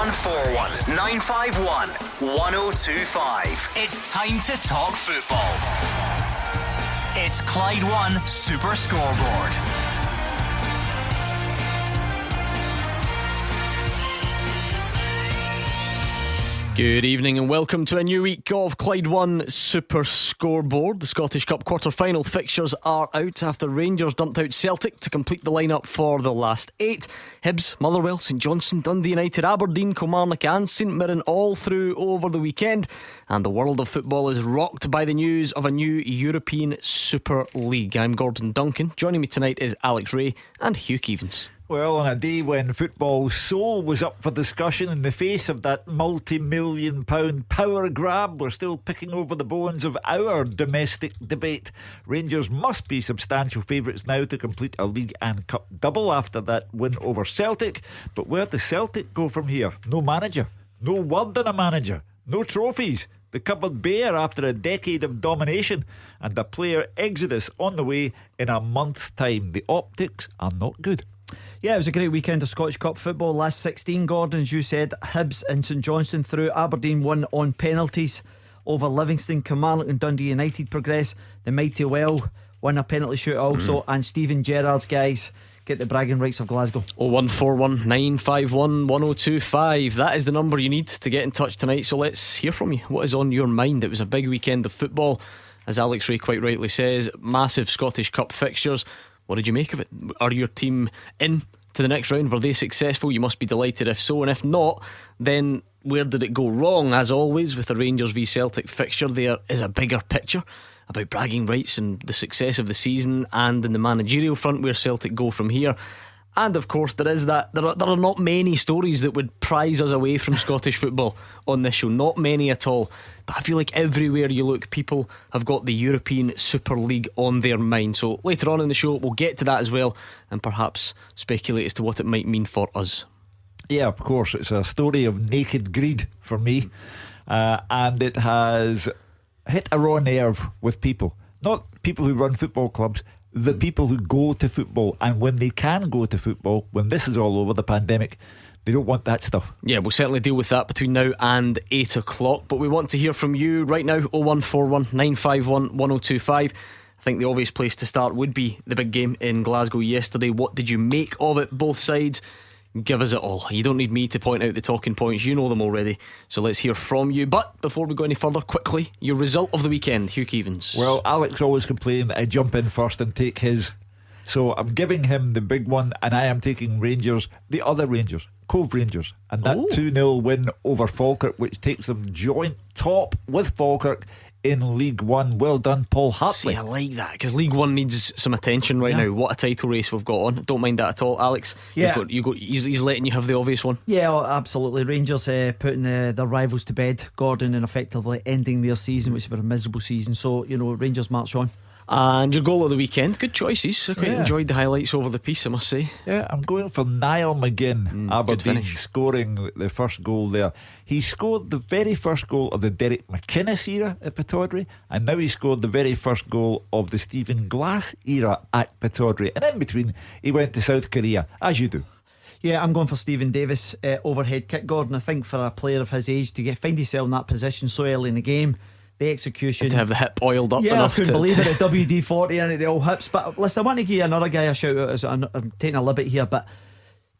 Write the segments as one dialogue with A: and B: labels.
A: 0141 951 1025. It's time to talk football. It's Clyde One Super Scoreboard.
B: Good evening and welcome to a new week of Clyde One Super Scoreboard. The Scottish Cup quarter-final fixtures are out after Rangers dumped out Celtic to complete the lineup for the last 8. Hibs, Motherwell, St Johnstone, Dundee United, Aberdeen, Kilmarnock and St Mirren all through over the weekend. And the world of football is rocked by the news of a new European Super League. I'm Gordon Duncan. Joining me tonight is Alex Ray and Hugh Keevans.
C: Well, on a day when football's soul was up for discussion in the face of that multi-million pound power grab, we're still picking over the bones of our domestic debate. Rangers must be substantial favourites now to complete a league and cup double after that win over Celtic. But where does Celtic go from here? No manager, no word on a manager, no trophies, the cupboard bare after a decade of domination, and a player exodus on the way in a month's time. The optics are not good.
D: Yeah, it was a great weekend of Scottish Cup football. Last 16, Gordon, as you said, Hibs and St Johnstone through. Aberdeen won on penalties over Livingston. Kilmarnock and Dundee United progress. The mighty Well won a penalty shootout also, and Stephen Gerrard's guys get the bragging rights of Glasgow.
B: 0141 951 1025. That is the number you need to get in touch tonight. So let's hear from you. What is on your mind? It was a big weekend of football, as Alex Ray quite rightly says. Massive Scottish Cup fixtures. What did you make of it? Are your team in to the next round? Were they successful? You must be delighted if so, and if not, then where did it go wrong? As always with the Rangers v Celtic fixture, there is a bigger picture about bragging rights and the success of the season, and in the managerial front, where Celtic go from here. And of course there is that there are not many stories that would prize us away from Scottish football on this show. Not many at all. But I feel like everywhere you look, people have got the European Super League on their mind. So later on in the show we'll get to that as well, and perhaps speculate as to what it might mean for us.
C: Yeah, of course, it's a story of naked greed for me, and it has hit a raw nerve with people. Not people who run football clubs, the people who go to football. And when they can go to football, when this is all over, the pandemic, they don't want that stuff. Yeah,
B: we'll certainly deal with that between now and 8 o'clock. But we want to hear from you right now. 0141 951 1025. I think the obvious place to start would be the big game in Glasgow yesterday. What did you make of it? Both sides, give us it all. You don't need me to point out the talking points, you know them already. So let's hear from you. But before we go any further, quickly, your result of the weekend, Hugh Keevans.
C: Well, Alex always complained that I jump in first and take his, so I'm giving him the big one, and I am taking Rangers, the other Rangers, Cove Rangers, and that 2-0 win over Falkirk, which takes them joint top with Falkirk in League One. Well done, Paul Hartley.
B: See, I like that, because League One needs some attention right now. What a title race we've got on. Don't mind that at all, Alex.
D: Yeah,
B: he's letting you have the obvious one.
D: Yeah, absolutely. Rangers putting their rivals to bed, Gordon, and effectively ending their season, which has been a miserable season. So, Rangers march on.
B: And your goal of the weekend, good choices. I quite enjoyed the highlights over the piece, I must say.
C: Yeah, I'm going for Niall McGinn, Aberdeen, scoring the first goal there. He scored the very first goal of the Derek McInnes era at Pittodrie, and now he scored the very first goal of the Stephen Glass era at Pittodrie. And in between, he went to South Korea, as you do.
D: Yeah, I'm going for Stephen Davis overhead kick, Gordon. I think for a player of his age to find himself in that position so early in the game, the execution,
B: and to have the hip oiled up enough.
D: I couldn't believe it. The WD-40 and the all hips. But listen, I want to give another guy a shout out. I'm taking a liberty here, but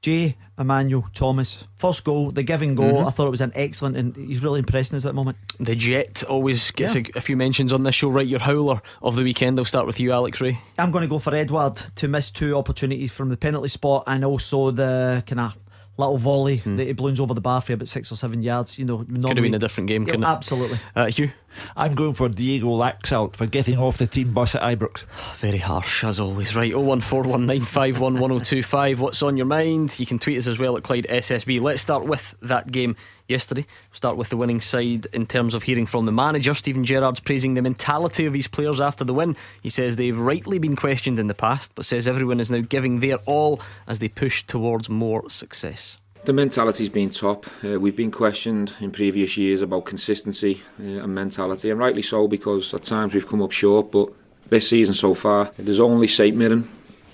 D: Jay Emmanuel Thomas, first goal, the giving goal, I thought it was an excellent, and he's really impressing us at the moment.
B: The Jet always gets a few mentions on this show. Right, your howler of the weekend. I'll start with you, Alex Ray.
D: I'm going to go for Edward to miss 2 opportunities from the penalty spot, and also the kind of little volley that he balloons over the bar for about 6 or 7 yards. Could have
B: been a different game, couldn't it?
D: Absolutely.
B: Hugh?
C: I'm going for Diego Laxalt for getting off the team bus at Ibrox.
B: Very harsh as always. Right, 01419511025. What's on your mind? You can tweet us as well at Clyde SSB. Let's start with that game yesterday. We'll start with the winning side in terms of hearing from the manager. Stephen Gerrard's praising the mentality of his players after the win. He says they've rightly been questioned in the past, but says everyone is now giving their all as they push towards more success.
E: The mentality's been top. We've been questioned in previous years about consistency and mentality, and rightly so, because at times we've come up short. But this season so far, there's only St Mirren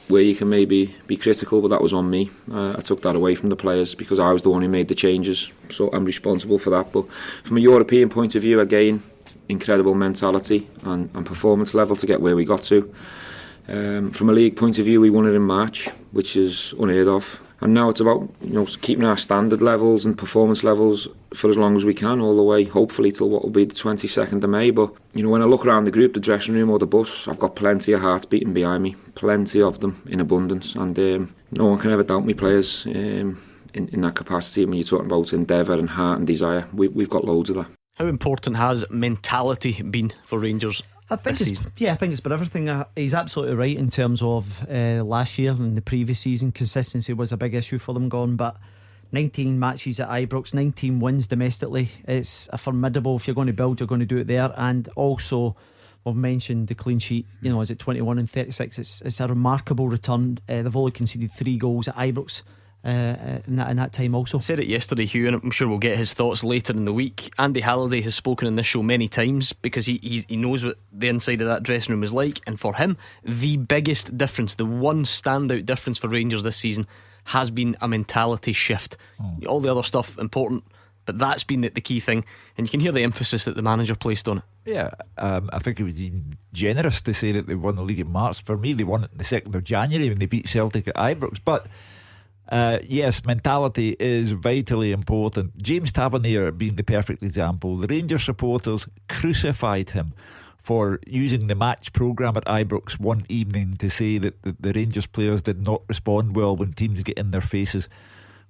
E: where you can maybe be critical, but that was on me. I took that away from the players because I was the one who made the changes, so I'm responsible for that. But from a European point of view, again, incredible mentality and performance level to get where we got to. From a league point of view, we won it in March, which is unheard of. And now it's about keeping our standard levels and performance levels for as long as we can, all the way, hopefully, till what will be the 22nd of May. But when I look around the group, the dressing room or the bus, I've got plenty of hearts beating behind me, plenty of them in abundance, and no one can ever doubt me players in that capacity. When you're talking about endeavour and heart and desire, we've got loads of that.
B: How important has mentality been for Rangers?
D: I think it's been everything. He's absolutely right in terms of last year and the previous season. Consistency was a big issue for them, but 19 matches at Ibrox, 19 wins domestically. It's a formidable. If you're going to build, you're going to do it there. And also, we've mentioned the clean sheet. Is it 21 and 36? It's a remarkable return. They've only conceded 3 goals at Ibrox in that time also.
B: I said it yesterday, Hugh, and I'm sure we'll get his thoughts later in the week. Andy Halliday has spoken in this show many times because he knows what the inside of that dressing room is like, and for him the biggest difference, the one standout difference for Rangers this season has been a mentality shift. All the other stuff important, but that's been the key thing, and you can hear the emphasis that the manager placed on it.
C: Yeah, I think it was even generous to say that they won the league in March. For me, they won it on the 2nd of January when they beat Celtic at Ibrox. But yes, mentality is vitally important. James Tavernier being the perfect example. The Rangers supporters crucified him for using the match programme at Ibrox one evening to say that the Rangers players did not respond well when teams get in their faces.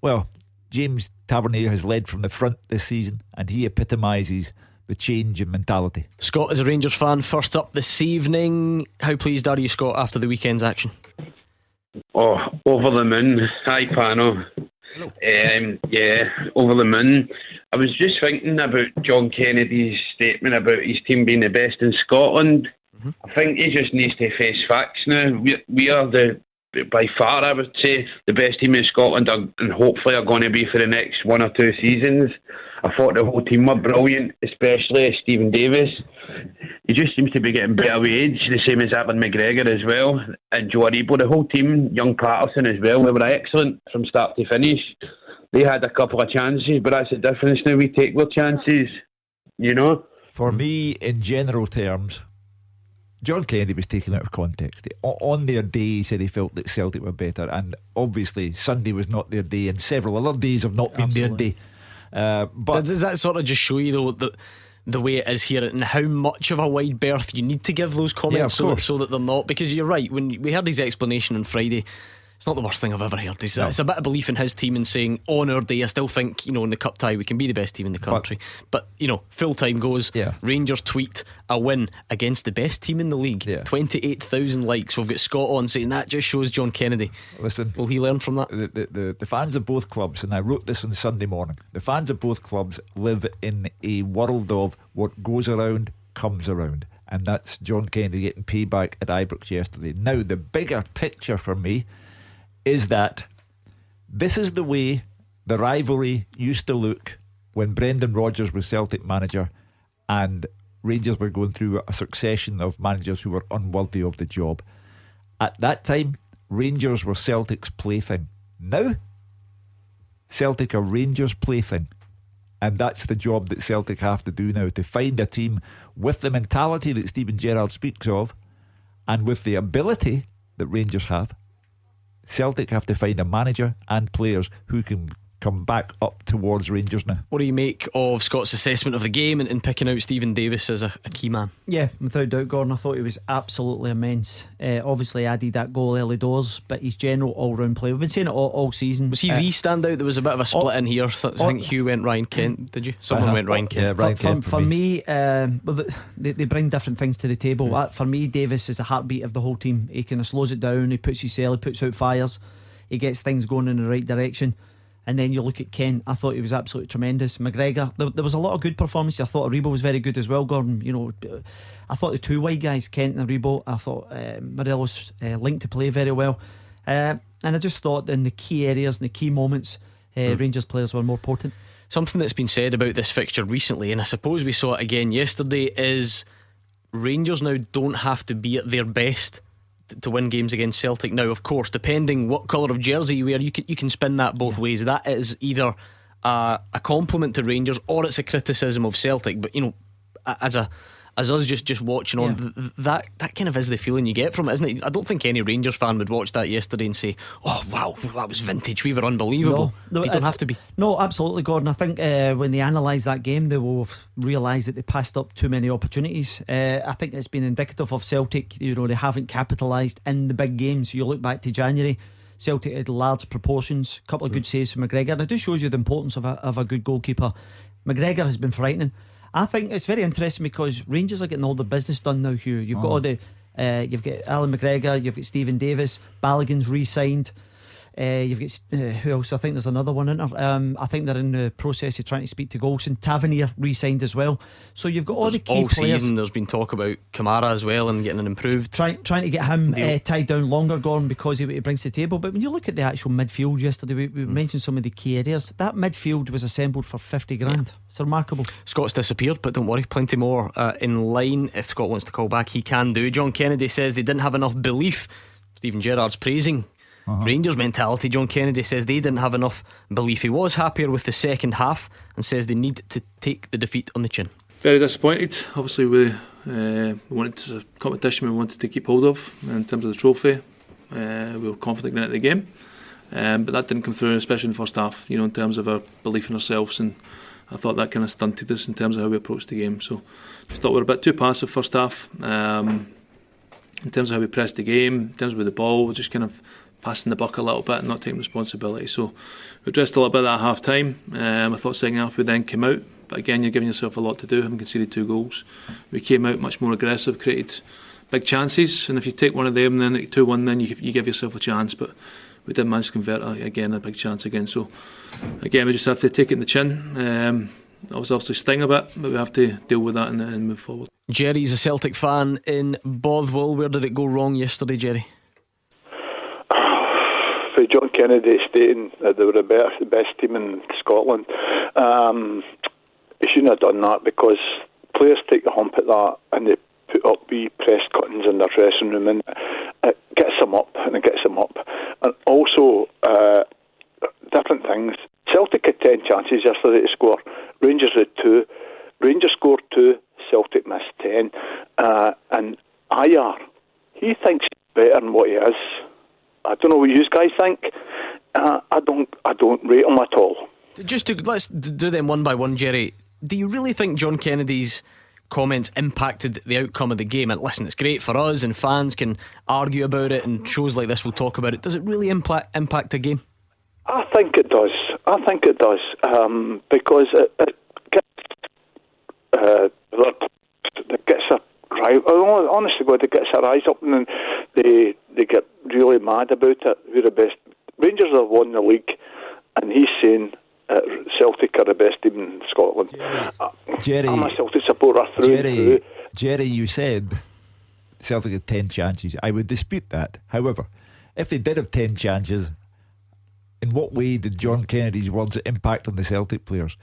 C: Well, James Tavernier has led from the front this season, and he epitomises the change in mentality.
B: Scott is a Rangers fan. First up this evening, how pleased are you, Scott, after the weekend's action?
F: Oh, over the moon. Hi, Pano.
B: Hello.
F: Yeah, over the moon. I was just thinking about John Kennedy's statement about his team being the best in Scotland. Mm-hmm. I think he just needs to face facts now. We are by far, I would say, the best team in Scotland, and hopefully are going to be for the next 1 or 2 seasons. I thought the whole team were brilliant, especially Stephen Davis. He just seems to be getting better with age, the same as Alan McGregor as well, and Joe Aribo. The whole team, young Patterson as well, they were excellent from start to finish. They had a couple of chances, but that's the difference now. We take our chances,
C: For me, in general terms, John Kennedy was taken out of context. On their day, he said he felt that Celtic were better, and obviously Sunday was not their day, and several other days have not been their day. But
B: does that sort of just show you, though, the way it is here, and how much of a wide berth you need to give those comments so that they're not? Because you're right, when we heard his explanation on Friday, it's not the worst thing I've ever heard. It's a bit of belief in his team and saying, on our day, I still think, in the cup tie we can be the best team in the country. But full time goes, Rangers tweet a win against the best team in the league. 28,000 likes. We've got Scott on saying that just shows John Kennedy.
C: Listen,
B: will he learn from that?
C: The fans of both clubs, and I wrote this on Sunday morning, the fans of both clubs live in a world of what goes around comes around, and that's John Kennedy getting payback at Ibrox yesterday. Now the bigger picture for me is that this is the way the rivalry used to look when Brendan Rodgers was Celtic manager and Rangers were going through a succession of managers who were unworthy of the job. At that time, Rangers were Celtic's plaything. Now, Celtic are Rangers' plaything. And that's the job that Celtic have to do now, to find a team with the mentality that Stephen Gerrard speaks of and with the ability that Rangers have. Celtic have to find a manager and players who can come back up towards Rangers now.
B: What do you make of Scott's assessment of the game and picking out Stephen Davis as a key man?
D: Yeah, without doubt, Gordon. I thought he was absolutely immense. Obviously added that goal early doors, but his general all-round play, we've been saying it all season.
B: Was he the standout? There was a bit of a split in here. I think Hugh went Ryan Kent. Did you? Someone went Ryan Kent.
C: Yeah, Ryan Kent
D: for me, they bring different things to the table. For me, Davis is the heartbeat of the whole team. He kind of slows it down, he puts his cell, he puts out fires, he gets things going in the right direction. And then you look at Kent, I thought he was absolutely tremendous. McGregor, there was a lot of good performances. I thought Aribo was very good as well, Gordon. I thought the two wide guys, Kent and Aribo, I thought Morelos linked to play very well. And I just thought in the key areas, in the key moments, Rangers players were more potent.
B: Something that's been said about this fixture recently, and I suppose we saw it again yesterday, is Rangers now don't have to be at their best to win games against Celtic. Now, of course, depending what colour of jersey you wear, you can spin that both ways. That is either a compliment to Rangers or it's a criticism of Celtic. But as us just watching on, that kind of is the feeling you get from it, isn't it? I don't think any Rangers fan would watch that yesterday and say, oh wow, that was vintage, we were unbelievable. No, you don't have to be. No, absolutely, Gordon. I think when they analyse that game, they will have realised that they passed up too many opportunities. I think it's been indicative of Celtic. They haven't capitalised in the big games. You look back to January, Celtic had large proportions, a couple of good saves from McGregor, and it just shows you the importance of a good goalkeeper. McGregor has been frightening. I think it's very interesting because Rangers are getting all the business done now, Hugh. You've got all the you've got Alan McGregor, you've got Stephen Davis, Balogun's re-signed, you've got who else? I think there's another one in there. I think they're in the process of trying to speak to Golson. Tavernier re-signed as well. So you've got all the key all
D: players.
B: Season there's been talk about Kamara as well and getting an improved
D: trying to get him tied down longer, Gordon, because of what he brings to the table. But when you look at the actual midfield yesterday, we mentioned some of the key areas. That midfield was assembled for 50 grand. It's remarkable.
B: Scott's disappeared, but don't worry, plenty more in line. If Scott wants to call back, he can do. John Kennedy says they didn't have enough belief. Stephen Gerrard's praising Rangers mentality. John Kennedy says they didn't have enough belief. He was happier with the second half and says they need to take the defeat on the chin.
G: Very disappointed. Obviously we wanted a competition we wanted to keep hold of in terms of the trophy. We were confident in the game, but that didn't come through, especially in the first half, in terms of our belief in ourselves, and I thought that kind of stunted us in terms of how we approached the game. So just thought we were a bit too passive first half. In terms of how we pressed the game, in terms of with the ball, we're just kind of passing the buck a little bit and not taking responsibility. So we addressed a little bit of that at half time. I thought second half we then came out, but again you're giving yourself a lot to do, having conceded 2 goals. We came out much more aggressive, created big chances, and if you take one of them then at 2-1 then you give yourself a chance, but we didn't manage to convert a big chance again. So again we just have to take it in the chin. That was obviously sting a bit, but we have to deal with that and move forward.
B: Jerry's a Celtic fan in Bothwell. Where did it go wrong yesterday, Jerry?
H: For John Kennedy stating that they were the best team in Scotland, he shouldn't have done that, because players take the hump at that and they put up wee press cuttings in their dressing room, and it gets them up. And also different things. Celtic had 10 chances yesterday to score. Rangers had 2. Rangers scored 2. Celtic missed 10. And Ayer, he thinks he's better than what he is. I don't know what you guys think. I don't rate him at all.
B: Let's do them one by one, Jerry. Do you really think John Kennedy's comments impacted the outcome of the game? And listen, it's great for us and fans can argue about it, and shows like this will talk about it. Does it really impact a game?
H: I think it does. Because it gets a rise. Honestly, God, it gets a rise up, and then they get really mad about it. We're the best. Rangers have won the league, and he's saying Celtic are the best team in Scotland.
C: Jerry,
H: I'm a Celtic supporter through and through.
C: Jerry, you said Celtic had 10 chances. I would dispute that. However, if they did have 10 chances, in what way did John Kennedy's words impact on the Celtic players?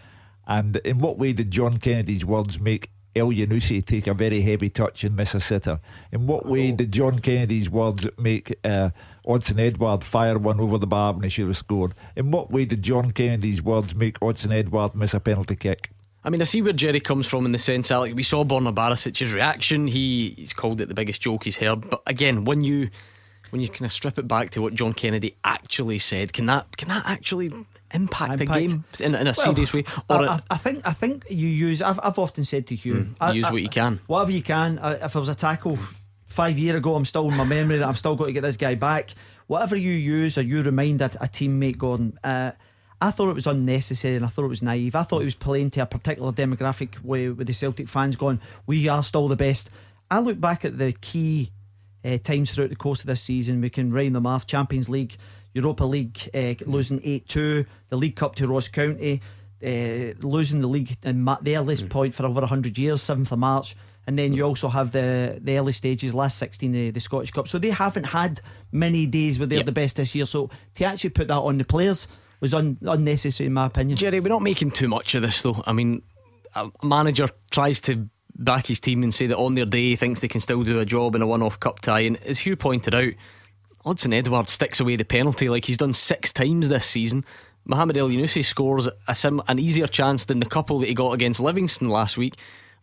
C: And in what way did John Kennedy's words make El Yanusi take a very heavy touch and miss a sitter? In what way did John Kennedy's words make Odsonne Edouard fire one over the bar when he should have scored? In what way did John Kennedy's words make Odsonne Edouard miss a penalty kick?
B: I mean, I see where Jerry comes from in the sense, Alec, we saw Borna Barasic's reaction. He's called it the biggest joke he's heard. But again, when you kind of strip it back to what John Kennedy actually said, can that actually impact the game in a serious way? Or
D: I think you use. I've often said to you,
B: use what you can.
D: Whatever you can. If it was a tackle 5 years ago, I'm still in my memory that I've still got to get this guy back. Whatever you use or you remind a teammate, Gordon. I thought it was unnecessary and I thought it was naive. I thought he was playing to a particular demographic with the Celtic fans going, we are still the best. I look back at the key times throughout the course of this season. We can round them off: Champions League, Europa League, losing 8-2, the League Cup to Ross County, losing the league in the earliest point for over 100 years, 7th of March, and then you also have the early stages, last 16, the Scottish Cup. So they haven't had many days where they're the best this year. So to actually put that on the players was unnecessary in my opinion.
B: Jerry, we're not making too much of this though. I mean, a manager tries to back his team and say that on their day he thinks they can still do a job in a one-off cup tie. And as Hugh pointed out, Odsonne Edouard sticks away the penalty like he's done 6 times this season. Mohamed El Younousi scores an easier chance than the couple that he got against Livingston last week.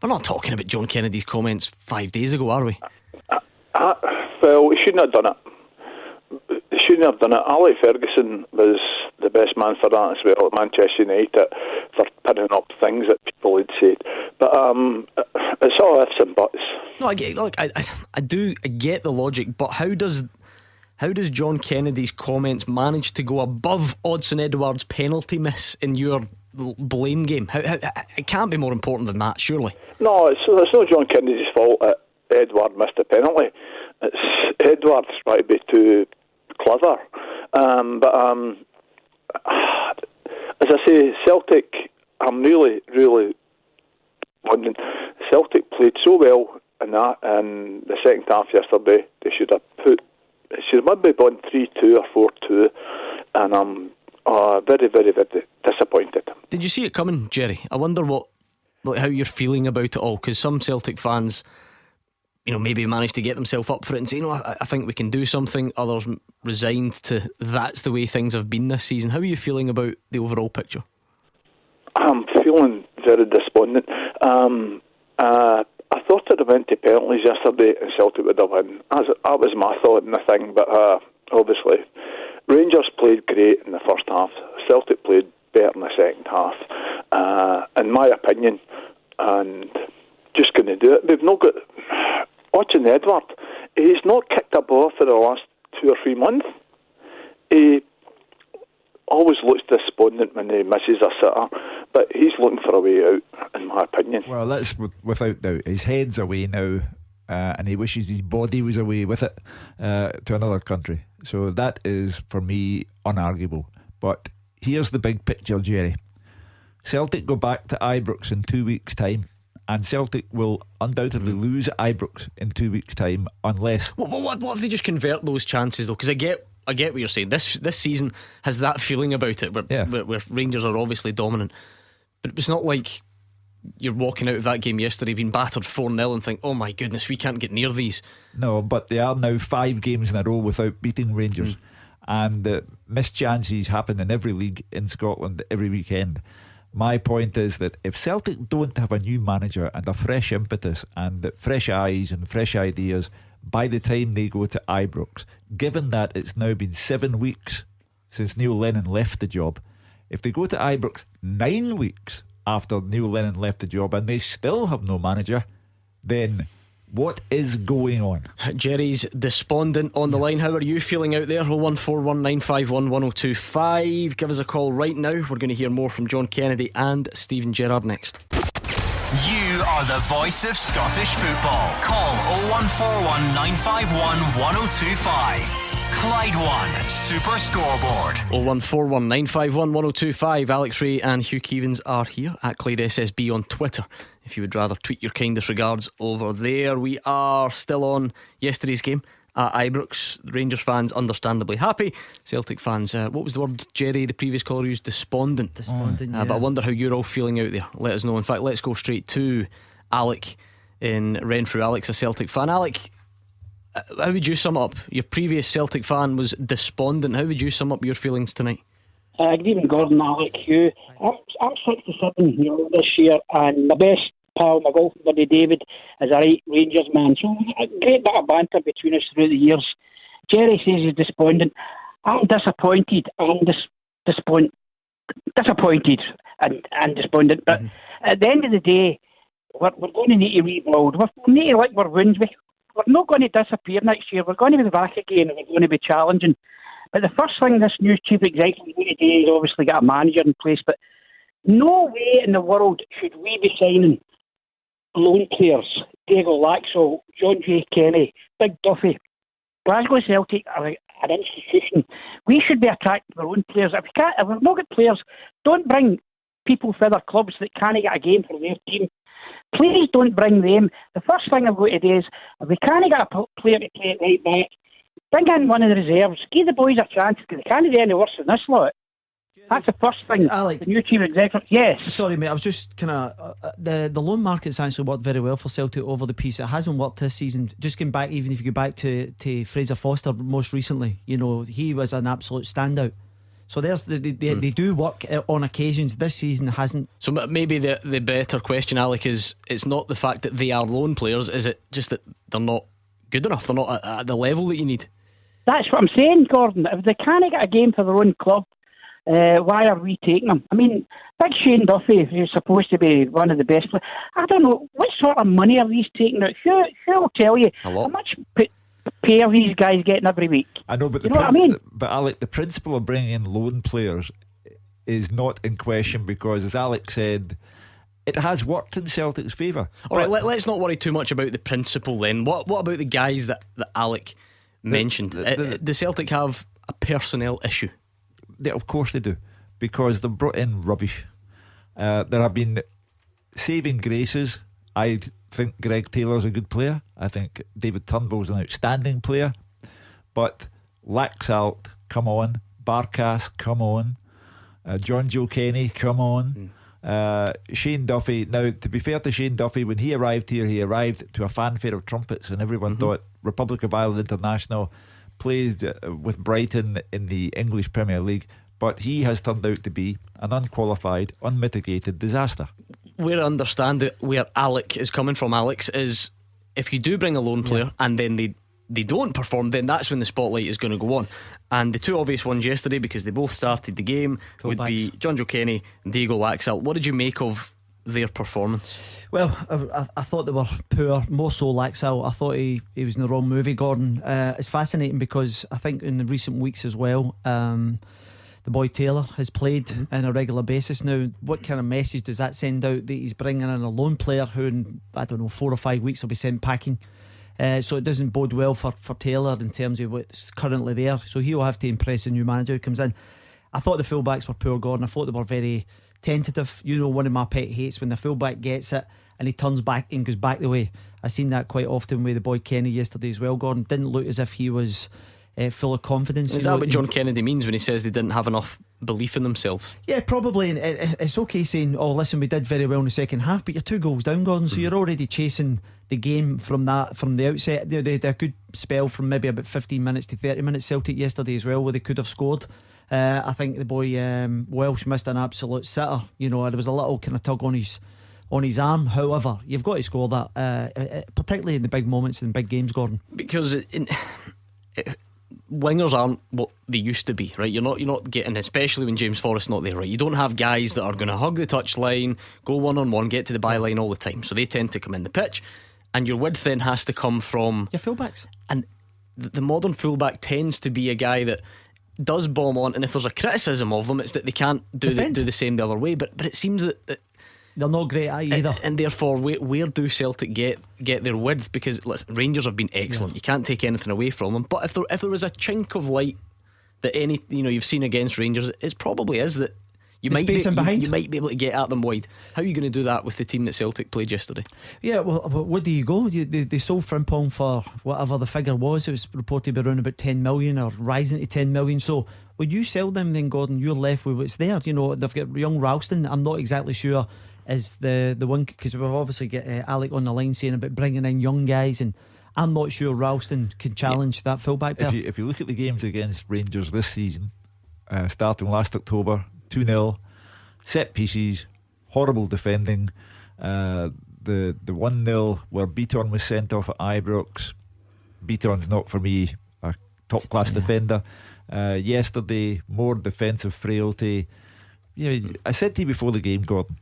B: We're not talking about John Kennedy's comments 5 days ago, are we?
H: Well, he shouldn't have done it. Ali Ferguson was the best man for that as well at Manchester United, for pinning up things that people had said. But it's all ifs and buts.
B: No, I get the logic, but how does John Kennedy's comments manage to go above Odsonne Edouard's penalty miss in your blame game? How it can't be more important than that, surely. No,
H: it's not John Kennedy's fault that Edouard missed a penalty. It's Edouard's trying to be too clever. But as I say, Celtic, I'm really, really wondering. Celtic played so well in the second half yesterday. They should have maybe gone 3-2 or 4-2, and I'm very, very, very disappointed.
B: Did you see it coming, Jerry? I wonder how you're feeling about it all, because some Celtic fans, maybe managed to get themselves up for it and say, I think we can do something. Others resigned to that's the way things have been this season. How are you feeling about the overall picture? I'm
H: feeling very despondent. I thought it went to penalties yesterday and Celtic would have won. That was my thought in the thing, but obviously Rangers played great in the first half. Celtic played better in the second half, in my opinion, and just going to do it. We've not got Odsonne Edouard. He's not kicked a ball for the last 2 or 3 months. He always looks despondent when he misses a sitter, but he's looking for a way out, in my opinion.
C: Well, that's without doubt. His head's away now, and he wishes his body was away with it to another country. So that is, for me, unarguable. But here's the big picture, Jerry. Celtic go back to Ibrox in 2 weeks' time, and Celtic will undoubtedly lose at Ibrox in 2 weeks' time, unless...
B: What if they just convert those chances, though? Because I get what you're saying. This season has that feeling about it, where Rangers are obviously dominant, but it's not like you're walking out of that game yesterday being battered 4-0 and think, oh my goodness, we can't get near these.
C: No, but they are now 5 games in a row without beating Rangers, and missed chances happen in every league in Scotland every weekend. My point is that if Celtic don't have a new manager and a fresh impetus and fresh eyes and fresh ideas by the time they go to Ibrox, given that it's now been 7 weeks since Neil Lennon left the job, if they go to Ibrox 9 weeks after Neil Lennon left the job and they still have no manager, then what is going on?
B: Jerry's despondent on the line. How are you feeling out there? 01419511025. Give us a call right now. We're going to hear more from John Kennedy and Stephen Gerrard next.
A: You are the voice of Scottish football. Call 01419511025. Clyde One Super Scoreboard.
B: 01419511025. Alex Ray and Hugh Keevins are here at Clyde SSB on Twitter. If you would rather tweet your kindest regards over there. We are still on yesterday's game at Ibrox. Rangers fans understandably happy. Celtic fans, what was the word, Jerry, the previous caller used? Despondent.
D: Yeah.
B: But I wonder how you're all feeling out there. Let us know. In fact, let's go straight to Alec in Renfrew. Alec's a Celtic fan. Alec, how would you sum up? Your previous Celtic fan was despondent. How would you sum up your feelings tonight?
I: Good evening, Gordon, Alec, Hugh. I'm 67 this year, and my best pal, my golfing buddy David, is a right Rangers man. So a great bit of banter between us through the years. Jerry says he's despondent. I'm disappointed. Disappointed and despondent. But at the end of the day, we're going to need to rebuild. We need to like our wins. We're not going to disappear next year. We're going to be back again, and we're going to be challenging. But the first thing this new chief executive is going to do is obviously get a manager in place. But no way in the world should we be signing loan players. Diego Laxalt, John J. Kenny, Big Duffy. Glasgow Celtic are an institution. We should be attracting our own players. If we've not got players, don't bring people for other clubs that can't get a game for their team. Please don't bring them. The first thing I've got to do is, if we can't get a player to play it right back, bring in one of the reserves. Give the boys a chance, because they can't do any worse than this lot. That's the first thing.
D: Alec,
I: the new chief executive. Yes.
D: Sorry, mate. I was just kind of the loan market's actually worked very well for Celtic over the piece. It hasn't worked this season. Just going back, even if you go back to Fraser Foster most recently, you know, he was an absolute standout. So there's they do work on occasions. This season hasn't. So
B: maybe the better question, Alec, is it's not the fact that they are loan players. Is it just that they're not good enough? They're not at the level that you need. That's
I: what I'm saying, Gordon. If they can't get a game for their own club, why are we taking them? I mean, big Shane Duffy, who's supposed to be one of the best players, I don't know, what sort of money are these taking out? Who will tell you how much pay are these guys getting every week?
C: I know, but
I: you know what I mean?
C: But Alec, the principle of bringing in loan players is not in question, because, as Alec said, it has worked in Celtic's favour.
B: Alright, let's not worry too much about the principle then. What about the guys that Alec mentioned? Does Celtic have a personnel issue?
C: Of course they do, because they've brought in rubbish. There have been saving graces. I think Greg Taylor's a good player. I think David Turnbull's an outstanding player. But Laxalt, come on. Barkas, come on. John Joe Kenny, come on. Shane Duffy. Now, to be fair to Shane Duffy, when he arrived here, he arrived to a fanfare of trumpets, and everyone thought Republic of Ireland International played with Brighton in the English Premier League, but he has turned out to be an unqualified, unmitigated disaster.
B: Where I understand where Alec is coming from, Alex, is if you do bring a loan player and then they don't perform, then that's when the spotlight is going to go on. And the two obvious ones yesterday, because they both started the game, would be John Joe Kenny and Diego Laxalt. What did you make of their performance?
D: Well, I thought they were poor, more so Laxalt. I thought he was in the wrong movie, Gordon. It's fascinating because I think in the recent weeks as well, the boy Taylor has played on a regular basis. Now, what kind of message does that send out that he's bringing in a lone player who in, I don't know, 4 or 5 weeks will be sent packing? So it doesn't bode well for Taylor in terms of what's currently there. So he will have to impress the new manager who comes in. I thought the fullbacks were poor, Gordon. I thought they were very tentative. You know, one of my pet hates when the fullback gets it and he turns back and goes back the way. I've seen that quite often with the boy Kenny yesterday as well, Gordon. Didn't look as if he was full of confidence.
B: Is that what John Kennedy means when he says they didn't have enough belief in themselves?
D: Yeah, probably. And it's okay saying, oh listen, we did very well in the second half, but you're 2 goals down, Gordon, so you're already chasing the game from the outset. They had a good spell from maybe about 15 minutes to 30 minutes Celtic yesterday as well, where they could have scored. I think the boy Welsh missed an absolute sitter. You know, there was a little kind of tug on his arm. However, you've got to score that, particularly in the big moments in big games, Gordon.
B: Because wingers aren't what they used to be, right? You're not getting, especially when James Forrest's not there, right? You don't have guys that are going to hug the touchline, go one-on-one, get to the byline all the time. So they tend to come in the pitch, and your width then has to come from
D: your fullbacks. And
B: the modern fullback tends to be a guy that does bomb on, and if there's a criticism of them, it's that they can't do the same the other way. But it seems that
D: they're not great at it either.
B: And therefore, where do Celtic get their width? Because listen, Rangers have been excellent. You can't take anything away from them. But if there was a chink of light that you've seen against Rangers, it probably is that you might be able to get at them wide. How are you going to do that with the team that Celtic played yesterday?
D: Yeah, well, where do you go? They sold Frimpong for whatever the figure was. It was reported to be around about 10 million or rising to 10 million. So when you sell them, then Gordon, you're left with what's there. You know, they've got young Ralston. I'm not exactly sure is the one, because we've obviously got Alec on the line saying about bringing in young guys, and I'm not sure Ralston can challenge that fullback pair.
C: If you look at the games against Rangers this season, starting last October, 2-0, set pieces, horrible defending. The 1-0 where Beaton was sent off at Ibrox. Beaton's not for me a top class defender. Yesterday, more defensive frailty. You know, I said to you before the game, Gordon,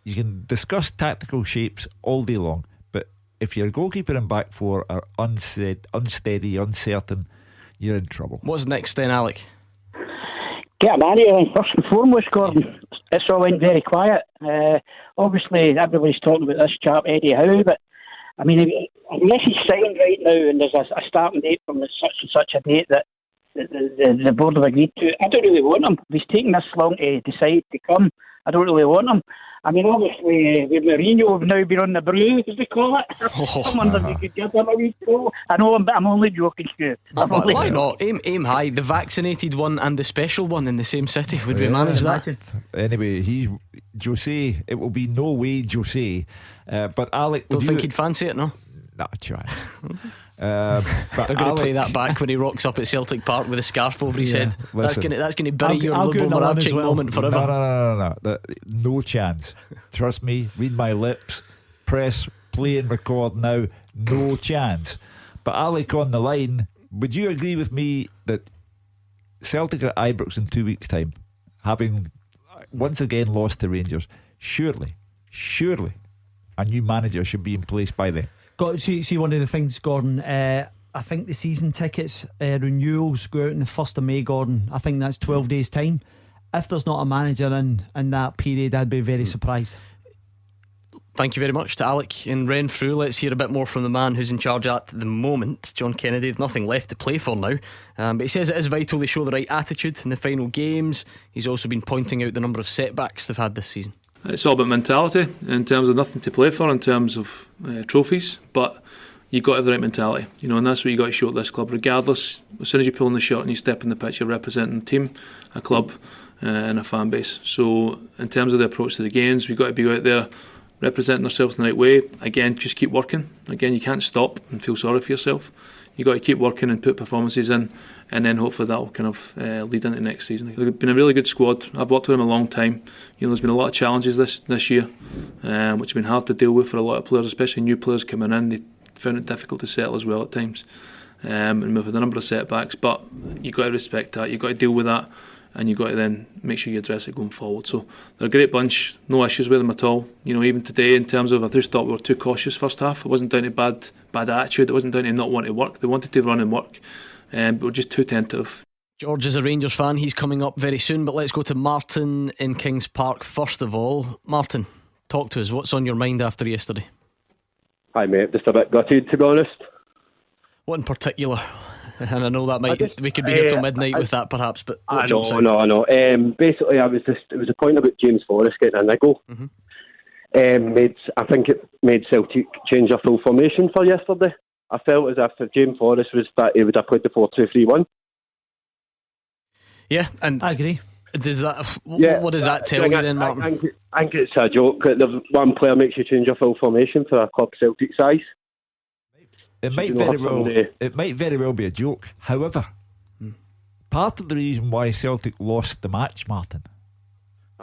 C: you can discuss tactical shapes all day long, but if your goalkeeper and back four are unsteady, uncertain, you're in trouble.
B: What's next then, Alec?
I: Get him out of here, first and foremost, Gordon. It's all went very quiet. Obviously, everybody's talking about this chap, Eddie Howe, but I mean, unless he's signed right now and there's a starting date from such and such a date that the board have agreed to, I don't really want him. If he's taking this long to decide to come, I don't really want him. I mean, obviously, with Mourinho, we've now been on the brew, as they call it. I wonder if you could give him a wee go. I know, but I'm only joking, Stu.
B: Why not? Aim high. The vaccinated one and the special one in the same city. Would we manage that?
C: Anyway, Jose, it will be no way Jose. But Alec,
B: don't think he'd fancy it, no?
C: Not a chance.
B: But they're going to play that back when he rocks up at Celtic Park with a scarf over his head.
C: Listen,
B: that's going to bury your Lubo Moravcik moment forever.
C: No. No chance. Trust me, read my lips. Press play and record now. No chance. But Alec on the line, would you agree with me that Celtic at Ibrox in 2 weeks' time, having once again lost to Rangers, surely a new manager should be in place by then?
D: See, one of the things, Gordon, I think the season tickets renewals go out on the 1st of May, Gordon. I think that's 12 days' time. If there's not a manager in that period, I'd be very surprised.
B: Thank you very much to Alec in Renfrew. Let's hear a bit more from the man who's in charge at the moment, John Kennedy. There's nothing left to play for now, but he says it is vital they show the right attitude in the final games. He's also been pointing out the number of setbacks they've had this season.
G: It's all about mentality in terms of nothing to play for in terms of trophies, but you've got to have the right mentality, and that's what you got to show at this club. Regardless, as soon as you pull on the shirt and you step in the pitch, you're representing a team, a club, and a fan base. So in terms of the approach to the games, we've got to be out there representing ourselves in the right way. Again, just keep working. Again, you can't stop and feel sorry for yourself. You've got to keep working and put performances in, and then hopefully that will kind of lead into next season. They've been a really good squad. I've worked with them a long time. There's been a lot of challenges this year, which have been hard to deal with for a lot of players, especially new players coming in. They found it difficult to settle as well at times, and we've had a number of setbacks. But you've got to respect that. You've got to deal with that, and you've got to then make sure you address it going forward. So they're a great bunch, no issues with them at all. Even today, in terms of, I just thought we were too cautious first half. It wasn't down to bad attitude, it wasn't down to not wanting to work. They wanted to run and work, but we're just too tentative.
B: George is a Rangers fan. He's coming up very soon, but let's go to Martin in Kings Park first of all. Martin, talk to us. What's on your mind after yesterday?
J: Hi mate, just a bit gutted to be honest.
B: What in particular? And I know that we could be here till midnight with that perhaps, but
J: I know. Basically, it was a point about James Forrest getting a niggle. I think it made Celtic change their full formation for yesterday. I felt as if James Forrest was that he would have played the 4-2-3-1.
B: Yeah, and
D: I agree.
B: Does that? What does that tell you then, Martin?
J: I think it's a joke that one player makes you change your full formation for a club Celtic size.
C: It might very well be a joke. However, part of the reason why Celtic lost the match, Martin,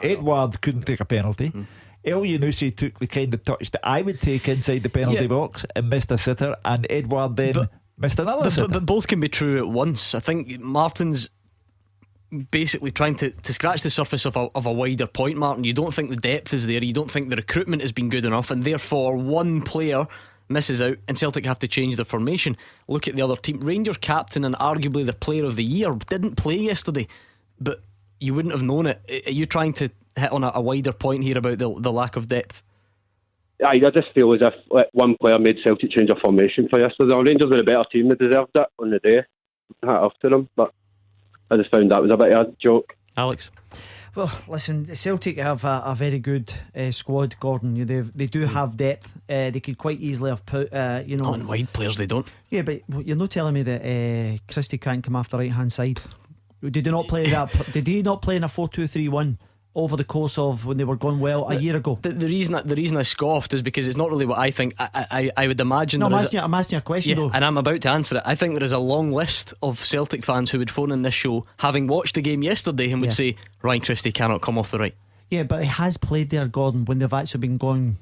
C: Edouard couldn't take a penalty. El Yunusi took the kind of touch that I would take inside the penalty box and missed a sitter, and Edouard then missed another sitter.
B: But both can be true at once. I think Martin's basically trying to scratch the surface of a wider point, Martin. You don't think the depth is there, you don't think the recruitment has been good enough, and therefore one player misses out and Celtic have to change their formation. Look at the other team. Rangers captain and arguably the player of the year didn't play yesterday, but you wouldn't have known it. Are you trying to hit on a wider point here about the lack of depth?
J: I just feel as if one player made Celtic change their formation for yesterday. The Rangers were a better team, they deserved it on the day. Hat off to them, but I just found that was a bit of a joke.
B: Alex?
D: Well, listen, Celtic have a very good squad, Gordon. They do have depth. They could quite easily have put,
B: Not in wide players, they don't.
D: Yeah, but you're not telling me that Christie can't come off the right hand side. Did he not play that? Did he not play in a 4-2-3-1 over the course of when they were going well a year ago?
B: The reason I scoffed is because it's not really what I think. I would imagine.
D: No, I'm asking you a question though,
B: and I'm about to answer it. I think there is a long list of Celtic fans who would phone in this show having watched the game yesterday and would say Ryan Christie cannot come off the right.
D: Yeah, but he has played there, Gordon, when they've actually been going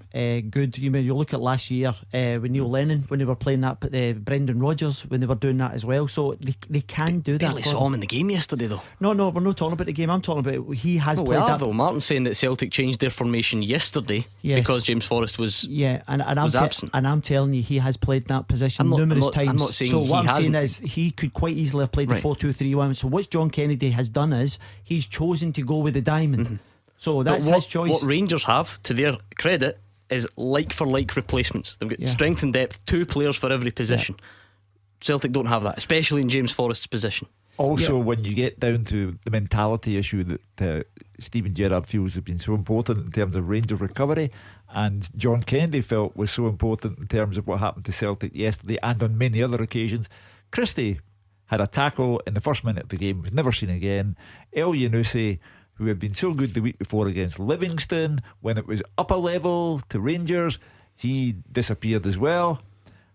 D: good. You look at last year with Neil Lennon when they were playing that, Brendan Rodgers when they were doing that as well. So they can do that.
B: Barely saw him in the game yesterday though.
D: No, we're not talking about the game. I'm talking about he has played that.
B: Though Martin's saying that Celtic changed their formation yesterday because James Forrest was absent.
D: And I'm telling you, he has played that position numerous times.
B: I'm not saying
D: so what I'm
B: hasn't.
D: saying is he could quite easily have played the 4-2-3-1. So what John Kennedy has done is he's chosen to go with the diamond. So that's his choice.
B: What Rangers have, to their credit, is like for like replacements. They've got strength and depth, 2 players for every position. Celtic don't have that, especially in James Forrest's position.
C: Also, when you get down to the mentality issue that Steven Gerrard feels has been so important in terms of Rangers recovery, and John Kennedy felt was so important in terms of what happened to Celtic yesterday and on many other occasions. Christie had a tackle in the first minute of the game, was never seen again. El Yunusi, who had been so good the week before against Livingston, when it was up a level to Rangers, he disappeared as well.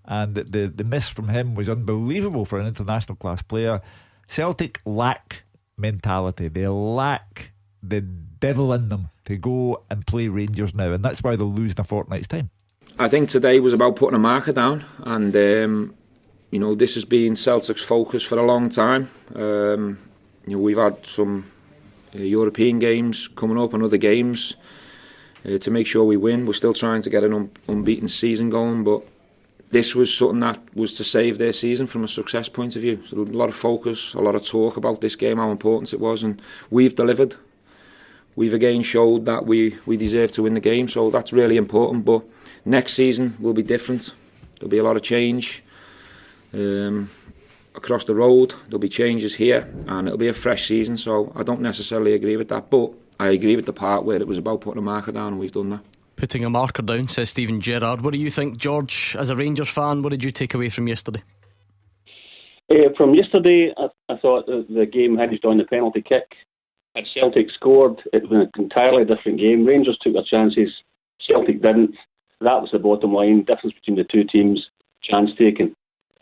C: And the miss from him was unbelievable for an international class player. Celtic lack mentality. They lack the devil in them to go and play Rangers now, and that's why they'll lose in a fortnight's time.
E: I think today was about putting a marker down, and this has been Celtic's focus for a long time. We've had some European games coming up and other games to make sure we win. We're still trying to get an unbeaten season going, but this was something that was to save their season from a success point of view. So a lot of focus, a lot of talk about this game, how important it was, and we've delivered. We've again showed that we deserve to win the game, so that's really important. But next season will be different. There'll be a lot of change across the road. There'll be changes here, and it'll be a fresh season. So I don't necessarily agree with that, but I agree with the part where it was about putting a marker down, and we've done that.
B: Putting a marker down, says Steven Gerrard. What do you think, George, as a Rangers fan? What did you take away from yesterday?
J: From yesterday, I thought the game hinged on the penalty kick. Had Celtic scored, it was an entirely different game. Rangers took their chances, Celtic didn't. That was the bottom line, difference between the two teams, chance taken.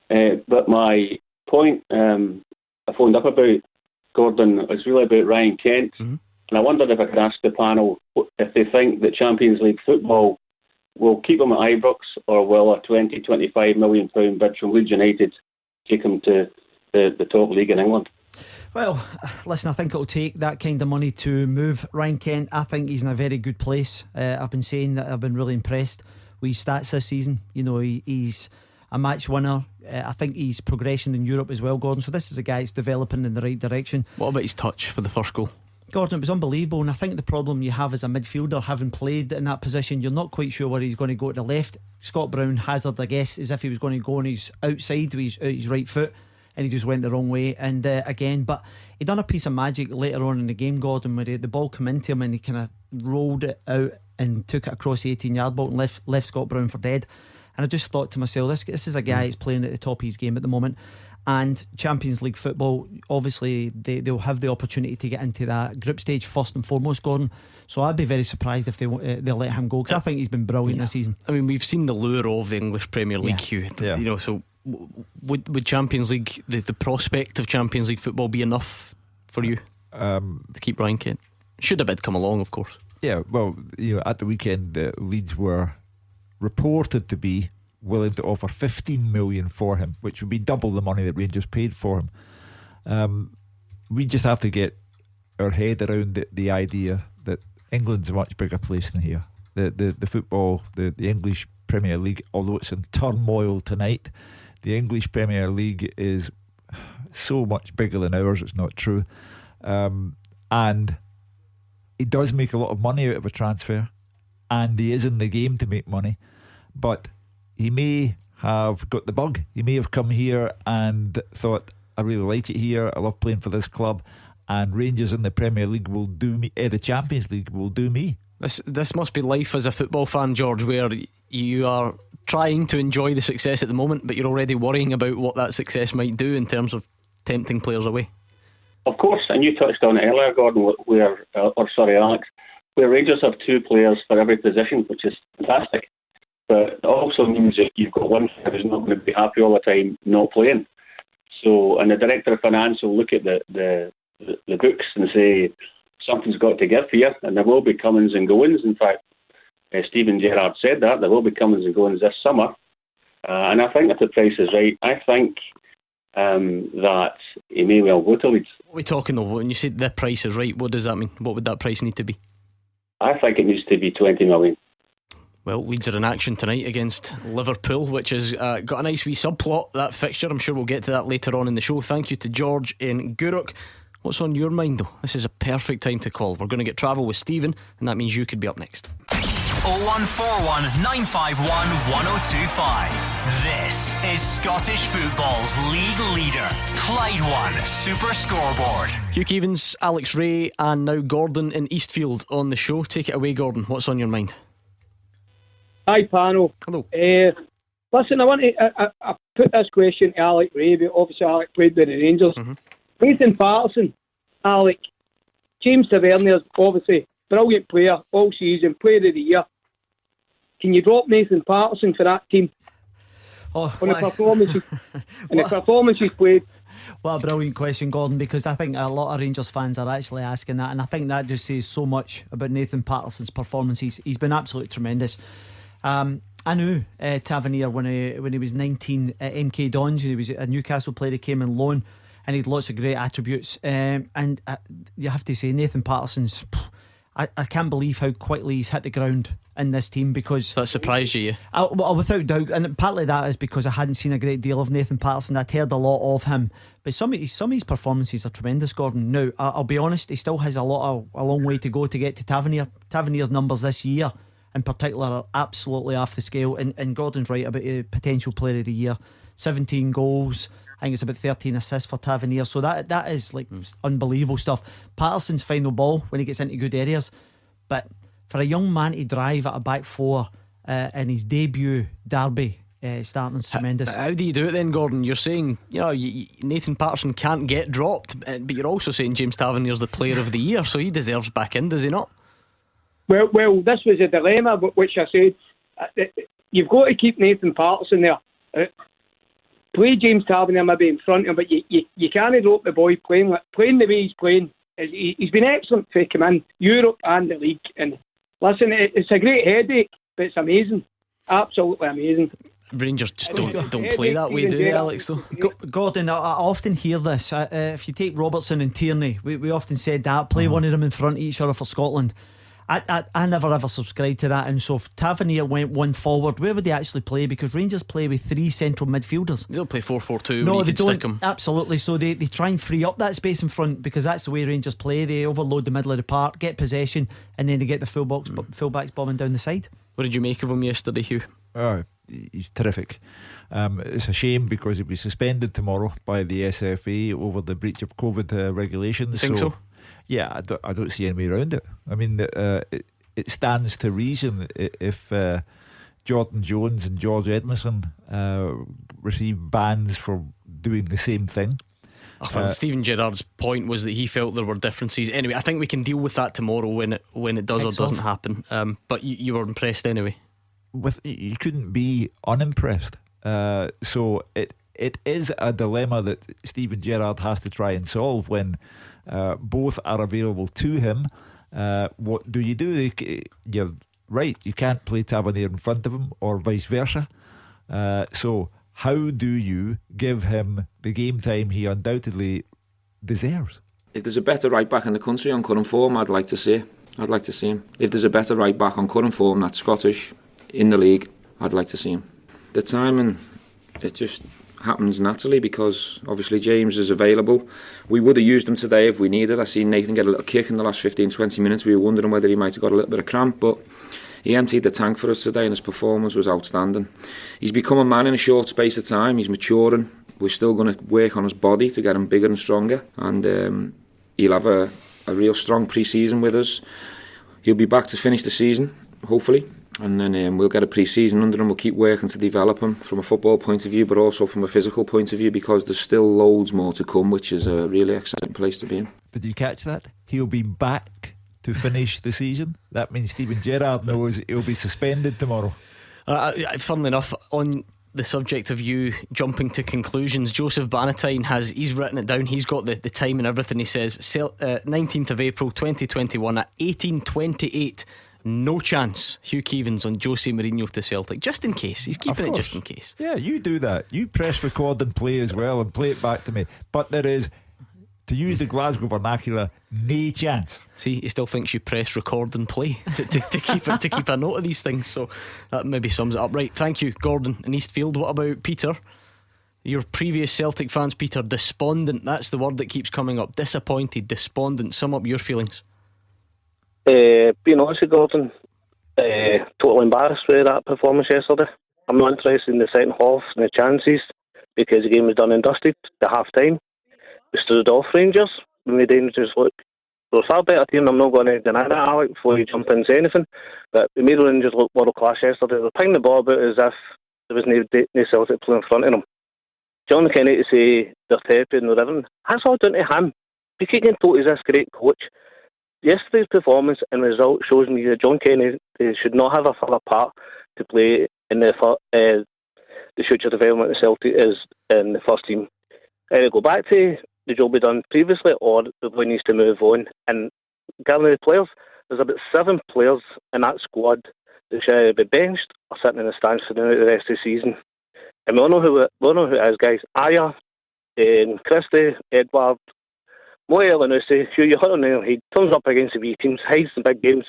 J: But my point I phoned up about, Gordon, is really about Ryan Kent. Mm-hmm. And I wondered if I could ask the panel if they think that Champions League football will keep him at Ibrox, or will a £20-25 million bid from Leeds United take him to the top league in England?
D: Well, listen, I think it'll take that kind of money to move Ryan Kent. I think he's in a very good place. I've been saying that I've been really impressed with his stats this season. He's a match winner. I think he's progression in Europe as well, Gordon. So this is a guy that's developing in the right direction.
B: What about his touch for the first goal?
D: Gordon, it was unbelievable, and I think the problem you have as a midfielder, having played in that position, you're not quite sure where he's going to go to the left. Scott Brown hazard, I guess, as if he was going to go on his outside with his right foot, and he just went the wrong way. And again, but he done a piece of magic later on in the game, Gordon, where the ball came into him and he kind of rolled it out and took it across the 18-yard box and left Scott Brown for dead. And I just thought to myself, this is a guy that's playing at the top of his game at the moment. And Champions League football, obviously they'll have the opportunity to get into that group stage first and foremost, Gordon. So I'd be very surprised if they'll let him go, because I think he's been brilliant this season.
B: I mean, we've seen the lure of the English Premier League, Hugh. So would Champions League, the prospect of Champions League football, be enough for you to keep Ryan Kent? Should a bid come along, of course. Yeah, well,
C: at the weekend, Leeds were reported to be willing to offer 15 million for him, which would be double the money that Rangers paid for him. We just have to get our head around the idea that England's a much bigger place than here. The football, the English Premier League, although it's in turmoil tonight, the English Premier League is so much bigger than ours. It's not true. And he does make a lot of money out of a transfer, and he is in the game to make money, but he may have got the bug. He may have come here and thought, I really like it here, I love playing for this club, and Rangers in the Premier League will do me, the Champions League will do me.
B: This must be life as a football fan, George, where you are trying to enjoy the success at the moment, but you're already worrying about what that success might do in terms of tempting players away.
J: Of course, and you touched on it earlier, Gordon, Alex, where Rangers have two players for every position, which is fantastic. But it also means that you've got one player who's not going to be happy all the time not playing. So, and the director of finance will look at the books and say, something's got to give here, and there will be comings and goings. In fact, Steven Gerrard said that there will be comings and goings this summer. And I think if the price is right, I think that he may well go to Leeds.
B: What are we talking though? When you say the price is right, what does that mean? What would that price need to be?
J: I think it needs to be 20 million.
B: Well, Leeds are in action tonight against Liverpool, which has got a nice wee subplot, that fixture. I'm sure we'll get to that later on in the show. Thank you to George in Gourock. What's on your mind though? This is a perfect time to call. We're going to get travel with Stephen, and that means you could be up next.
A: 0141 951 1025. This is Scottish football's league leader, Clyde One Super Scoreboard.
B: Hugh Keevins, Alex Ray, and now Gordon in Eastfield on the show. Take it away, Gordon. What's on your mind?
K: Hi, panel.
B: Hello.
K: Listen, I put this question to Alec Ray, but obviously Alec played with the Rangers. Nathan Patterson, Alec, James Tavernier's obviously brilliant player all season, player of the year. Can you drop Nathan Patterson for that team? On the performances and the performance he's played.
D: What a brilliant question, Gordon, because I think a lot of Rangers fans are actually asking that, and I think that just says so much about Nathan Patterson's performance. He's been absolutely tremendous. I knew Tavernier when he was 19 at MK Dons. He was a Newcastle player. He came in loan and he had lots of great attributes, and you have to say Nathan Patterson's, I can't believe how quickly he's hit the ground in this team, because
B: that surprised you?
D: Well, without doubt, and partly that is because I hadn't seen a great deal of Nathan Patterson. I'd heard a lot of him, but some of his performances are tremendous, Gordon. Now I'll be honest, he still has a long way to go to get to Tavernier. Tavernier's numbers this year in particular are absolutely off the scale, and Gordon's right about a potential player of the year. 17 goals, I think it's about 13 assists for Tavernier, so that is like unbelievable stuff. Patterson's final ball when he gets into good areas, but for a young man to drive at a back four in his debut derby starting is tremendous.
B: How do you do it then, Gordon? You're saying Nathan Patterson can't get dropped, but you're also saying James Tavernier's the player of the year, so he deserves back in, does he not?
K: Well, this was a dilemma, which I said you've got to keep Nathan Patterson there. Play James Tavernier maybe in front of him, but you can't drop the boy playing the way he's playing. He's been excellent to come in Europe and the league. And listen, it's a great headache, but it's amazing, absolutely amazing.
B: Rangers just don't play that way, do they, Alex? Though?
D: Gordon, I often hear this. If you take Robertson and Tierney, we often said that play one of them in front of each other for Scotland. I never ever subscribed to that, and so if Tavernier went one forward, where would they actually play? Because Rangers play with three central midfielders.
B: They'll play 4-4-2.
D: No,
B: they
D: don't.
B: Stick them.
D: Absolutely. So they try and free up that space in front, because that's the way Rangers play. They overload the middle of the park, get possession, and then they get the fullbacks bombing down the side.
B: What did you make of him yesterday, Hugh?
C: Oh, he's terrific. It's a shame because he'll be suspended tomorrow by the SFA over the breach of COVID regulations.
B: Think so?
C: Yeah, I don't see any way around it. I mean, it stands to reason if Jordan Jones and George Edmondson receive bans for doing the same thing.
B: Stephen Gerrard's point was that he felt there were differences. Anyway, I think we can deal with that tomorrow when it does or doesn't happen. But you were impressed anyway.
C: You couldn't be unimpressed. So it is a dilemma that Stephen Gerrard has to try and solve when both are available to him. What do? You're right, you can't play Tavernier in front of him or vice versa. So how do you give him the game time he undoubtedly deserves?
E: If there's a better right back in the country on current form, I'd like to see him. If there's a better right back on current form that's Scottish in the league, I'd like to see him. The timing, it just happens naturally because obviously James is available. We would have used him today if we needed. I seen Nathan get a little kick in the last 15-20 minutes. We were wondering whether he might have got a little bit of cramp, but he emptied the tank for us today and his performance was outstanding. He's become a man in a short space of time. He's maturing. We're still going to work on his body to get him bigger and stronger, and he'll have a real strong pre-season with us. He'll be back to finish the season, hopefully, and then we'll get a pre-season under him. We'll keep working to develop him from a football point of view, but also from a physical point of view, because there's still loads more to come, which is a really exciting place to be in.
C: Did you catch that? He'll be back to finish the season. That means Stephen Gerrard knows he'll be suspended tomorrow.
B: Funnily enough, on the subject of you jumping to conclusions, Joseph Bannatyne he's written it down. He's got the time and everything. He says 19th of April 2021 at 18:28. No chance Hugh Keevins on Jose Mourinho to Celtic. Just in case. He's keeping it just in case.
C: Yeah, you do that. You press record and play as well and play it back to me. But there is, to use the Glasgow vernacular, no chance.
B: See, he still thinks you press record and play to keep a note of these things. So that maybe sums it up. Right, thank you, Gordon in Eastfield. What about Peter? Your previous Celtic fans, Peter. Despondent, that's the word that keeps coming up. Disappointed, despondent. Sum up your feelings.
L: Being honest with Gordon, totally embarrassed with that performance yesterday. I'm not interested in the second half and the chances because the game was done and dusted at half time. We stood off Rangers. We made Rangers look. We're a far better team. I'm not going to deny that, Alec, before you jump into anything. But we made Rangers look world class yesterday. They were playing the ball about as if there was no Celtic play in front of them. John Kennedy to say they're tepid and everything, that's all down to him. We keep getting told he's this great coach. Yesterday's performance and result shows me that John Kennedy should not have a further part to play in the future development of Celtic is in the first team. Either go back to the job we've done previously, or the boy needs to move on. And given the players, there's about 7 players in that squad that should be benched or sitting in the stands for the rest of the season. And we all know who it is, guys. Aya, Christie, Edward, Moe Elanusi, who you heard on there, he turns up against the wee teams, hides in big games.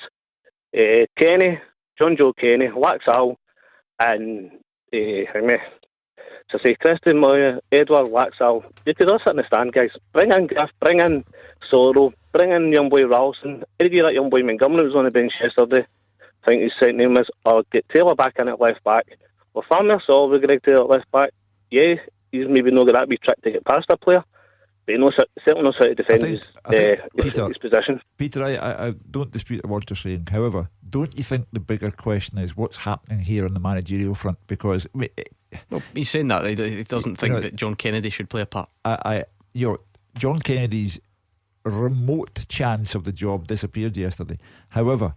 L: Kenny, John Joe Kenny, Laxal, and to say Christie, Moe, Edward, Laxal. You could all sit in the stand, guys. Bring in Griff, bring in Sorrow, bring in young boy Ralston. Maybe that young boy Montgomery was on the bench yesterday. I think his second name is, or get Taylor back in at left back. Well, Farmer saw with Greg Taylor at left back. Yeah, he's maybe not got that wee trick to get past a player, but he certainly knows how to defend his position.
C: Peter, I don't dispute the words you're saying. However, don't you think the bigger question is what's happening here on the managerial front? Because
B: he's saying that he doesn't think that John Kennedy should play a part.
C: John Kennedy's remote chance of the job disappeared yesterday. However,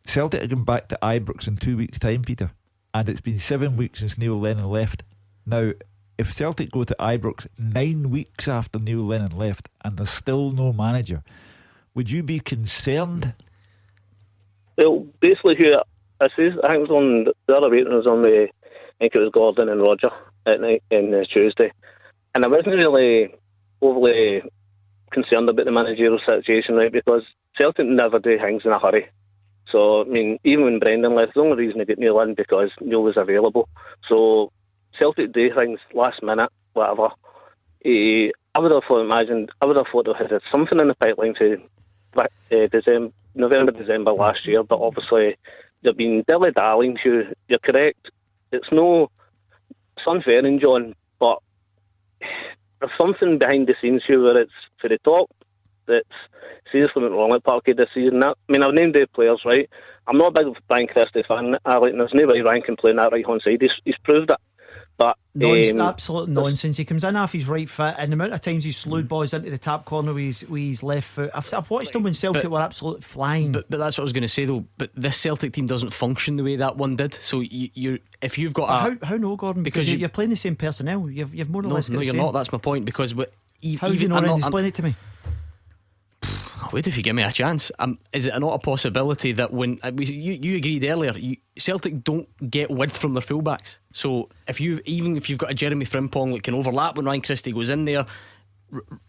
C: Celtic are going back to Ibrox in 2 weeks' time, Peter, and it's been 7 weeks since Neil Lennon left. Now, if Celtic go to Ibrox 9 weeks after Neil Lennon left and there's still no manager, would you be concerned?
L: Well, basically, who I think it was on the other week, was on I think it was Gordon and Roger at night on Tuesday, and I wasn't really overly concerned about the managerial situation, right? Because Celtic never do things in a hurry. So, I mean, even when Brendan left, the only reason they got Neil in because Neil was available. So, Celtic do things last minute, whatever. I would have thought they had something in the pipeline to November, December last year, but obviously they've been dilly-dallying. You're correct. It's unfair in John, but there's something behind the scenes here where it's for the top that's seriously went wrong at Parkhead this season. I mean, I've named the players, right? I'm not a big Brian Christie fan, Alec, and there's no way Ryan can play on that right-hand side. He's proved it. But
D: absolute nonsense. He comes in half his right foot, and the amount of times he's slewed boys into the tap corner with his left foot. I've watched him when Celtic were absolutely flying.
B: But that's what I was going to say though. But this Celtic team doesn't function the way that one did. So if you've got
D: how no, Gordon? Because you're playing the same personnel. You've more or less.
B: No, you're not. That's my point. Because
D: how do you know? Explain it to me.
B: Wait, if you give me a chance, is it not a possibility that when you agreed earlier, Celtic don't get width from their fullbacks? So if you've got a Jeremy Frimpong that can overlap when Ryan Christie goes in there,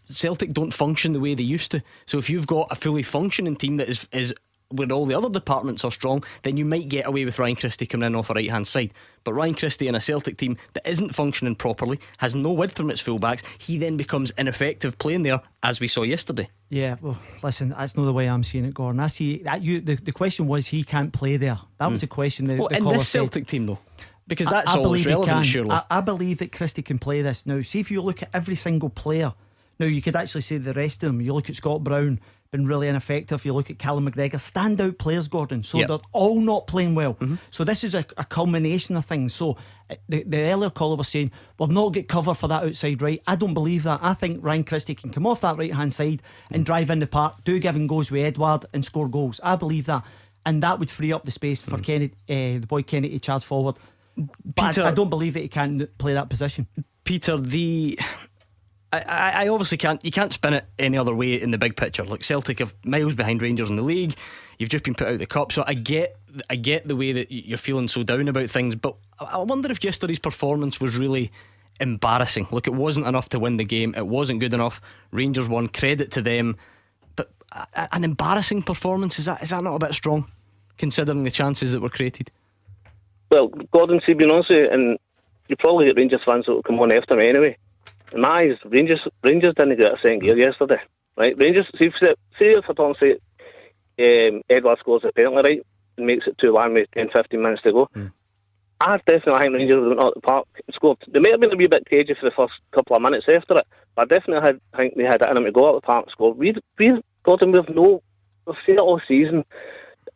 B: Celtic don't function the way they used to. So if you've got a fully functioning team that is where all the other departments are strong, then you might get away with Ryan Christie coming in off a right hand side. But Ryan Christie in a Celtic team that isn't functioning properly, has no width from its fullbacks, he then becomes ineffective playing there, as we saw yesterday.
D: Yeah, well, listen, that's not the way I'm seeing it, Gordon. I see that the question was he can't play there. That was the question.
B: In this Celtic team though, because that's all that's relevant, surely.
D: I believe that Christie can play this. Now, see if you look at every single player. Now, you could actually say the rest of them. You look at Scott Brown, been really ineffective. You look at Callum McGregor, standout players, Gordon. So they're all not playing well. So this is a culmination of things. So the earlier caller was saying we've not got cover for that outside right. I don't believe that. I think Ryan Christie can come off that right hand side and drive in the park, do give and goes with Edward and score goals. I believe that, and that would free up the space for Kenny, the boy Kenny, to charge forward. But Peter, I don't believe that he can play that position.
B: Peter, I obviously can't. You can't spin it any other way in the big picture. Look, Celtic have miles behind Rangers in the league. You've just been put out of the cup, so I get the way that you're feeling so down about things. But I wonder if yesterday's performance was really embarrassing. Look, it wasn't enough to win the game. It wasn't good enough. Rangers won. Credit to them. But an embarrassing performance, is that not a bit strong, considering the chances that were created?
L: Well, Gordon, see, being honest, and you probably get Rangers fans that will come on after me anyway. In my eyes, Rangers didn't get a second gear yesterday, right? Rangers, see if I don't say Edward scores a penalty, right? and makes it 2-1 with 10-15 minutes to go. I definitely think Rangers went out the park and scored. They may have been a wee bit cagey for the first couple of minutes after it, but I definitely think they had it in them to go out the park and score. Gordon, we've seen it all season.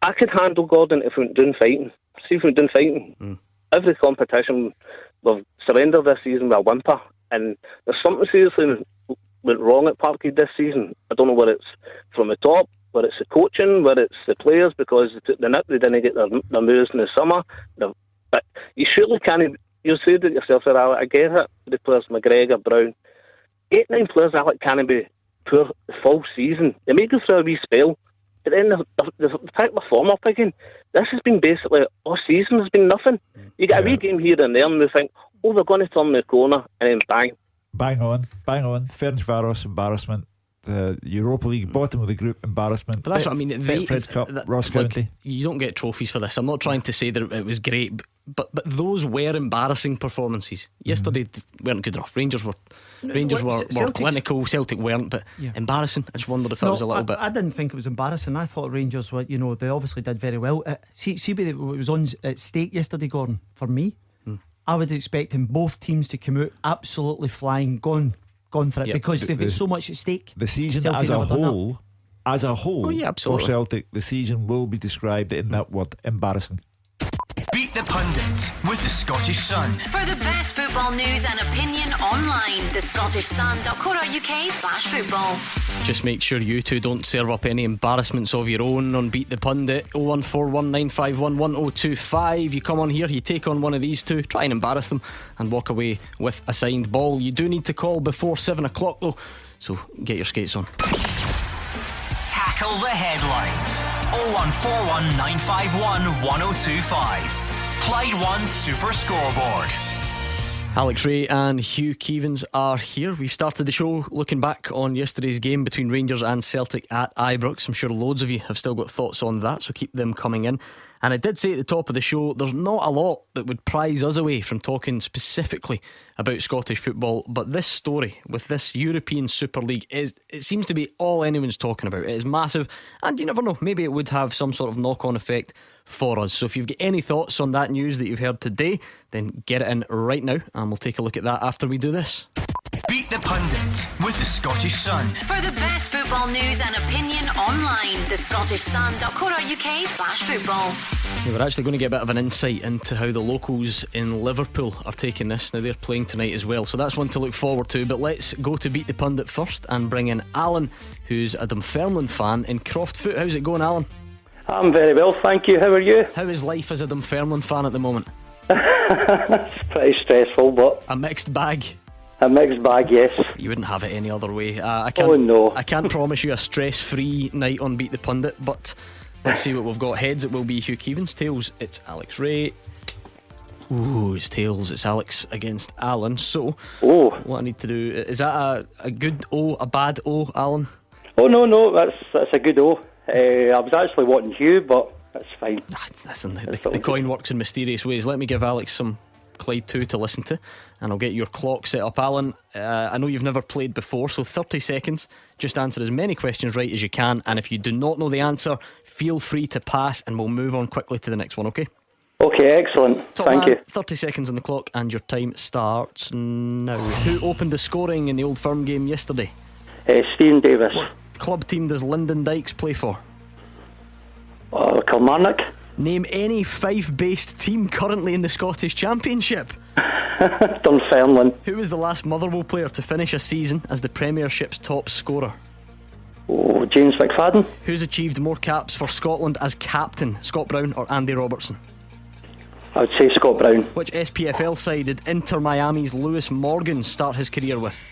L: I could handle Gordon if we went down fighting. See if we went down fighting. Every competition we've surrendered this season with a whimper, and there's something seriously went wrong at Parkhead this season. I don't know whether it's from the top, whether it's the coaching, whether it's the players because they took the nip, they didn't get their moves in the summer. But you surely can't. You said it yourself, Sir Alec. I get it. The players, McGregor, Brown, 8-9 players, Alec, can't be poor the full season. They may go through a wee spell, but then they've picked the form up again. This has been basically all season. There's been nothing. You get a wee game here and there, and we think, oh, they're going to turn the corner, and then bang.
C: Bang on. Ferencváros embarrassment. The Europa League bottom of the group embarrassment.
B: But that's what I mean.
C: Fed Cup, Ross County.
B: You don't get trophies for this. I'm not trying to say that it was great, but those were embarrassing performances. Yesterday they weren't good enough. Rangers were clinical. Celtic weren't, but embarrassing. I just wondered if it was a little bit.
D: I didn't think it was embarrassing. I thought Rangers were, they obviously did very well. See what was on at stake yesterday, Gordon. For me, I would expect both teams to come out absolutely flying, gone for it, because they've got so much at stake.
C: The season Celtic as a whole, for Celtic, the season will be described in that word: embarrassing.
A: Beat the Pundit with the Scottish Sun.
M: For the best football news and opinion online, thescottishsun.co.uk/football.
B: Just make sure you two don't serve up any embarrassments of your own on Beat the Pundit. 01419511025. You come on here, you take on one of these two, try and embarrass them, and walk away with a signed ball. You do need to call before 7 o'clock though, so get your skates on.
A: Tackle the headlines. 01419511025. Clyde One Super Scoreboard.
B: Alex Ray and Hugh Keevins are here. We've started the show looking back on yesterday's game between Rangers and Celtic at Ibrox. I'm sure loads of you have still got thoughts on that, so keep them coming in. And I did say at the top of the show, there's not a lot that would prise us away from talking specifically about Scottish football, but this story with this European Super League it seems to be all anyone's talking about. It is massive, and you never know, maybe it would have some sort of knock-on effect for us. So if you've got any thoughts on that news that you've heard today, then get it in right now, and we'll take a look at that after we do this.
A: Beat the Pundit with the Scottish Sun.
M: For the best football news and opinion online, thescottishsun.co.uk/football.
B: Yeah, we're actually going to get a bit of an insight into how the locals in Liverpool are taking this. Now they're playing tonight as well, so that's one to look forward to. But let's go to Beat the Pundit first and bring in Alan, who's a Dunfermline fan in Croftfoot. How's it going, Alan?
N: I'm very well, thank you. How are you?
B: How is life as a Dunfermline fan at the moment?
N: It's pretty stressful, but
B: a mixed bag.
N: A mixed bag, yes.
B: You wouldn't have it any other way. I can't promise you a stress-free night on Beat the Pundit, but let's see what we've got. Heads, it will be Hugh Keevins. Tails, it's Alex Ray. Ooh, it's tails. It's Alex against Alan. So, what I need to do, is that a good O, a bad O, Alan?
N: Oh no, that's a good O. I was actually wanting Hugh, but that's fine.
B: Listen, the coin works in mysterious ways. Let me give Alex some Clyde 2 to listen to, and I'll get your clock set up. Alan, I know you've never played before, so 30 seconds, just answer as many questions right as you can, and if you do not know the answer, feel free to pass and we'll move on quickly to the next one, okay?
N: Okay, excellent. Thank you.
B: 30 seconds on the clock and your time starts now. Who opened the scoring in the Old Firm game yesterday?
N: Stephen Davis.
B: What club team does Lyndon Dykes play for?
N: Kilmarnock.
B: Name any Fife-based team currently in the Scottish Championship.
N: Dunfermline.
B: Who was the last Motherwell player to finish a season as the Premiership's top scorer?
N: James McFadden.
B: Who's achieved more caps for Scotland as captain, Scott Brown or Andy Robertson?
N: I would say Scott Brown.
B: Which SPFL side did Inter Miami's Lewis Morgan start his career with?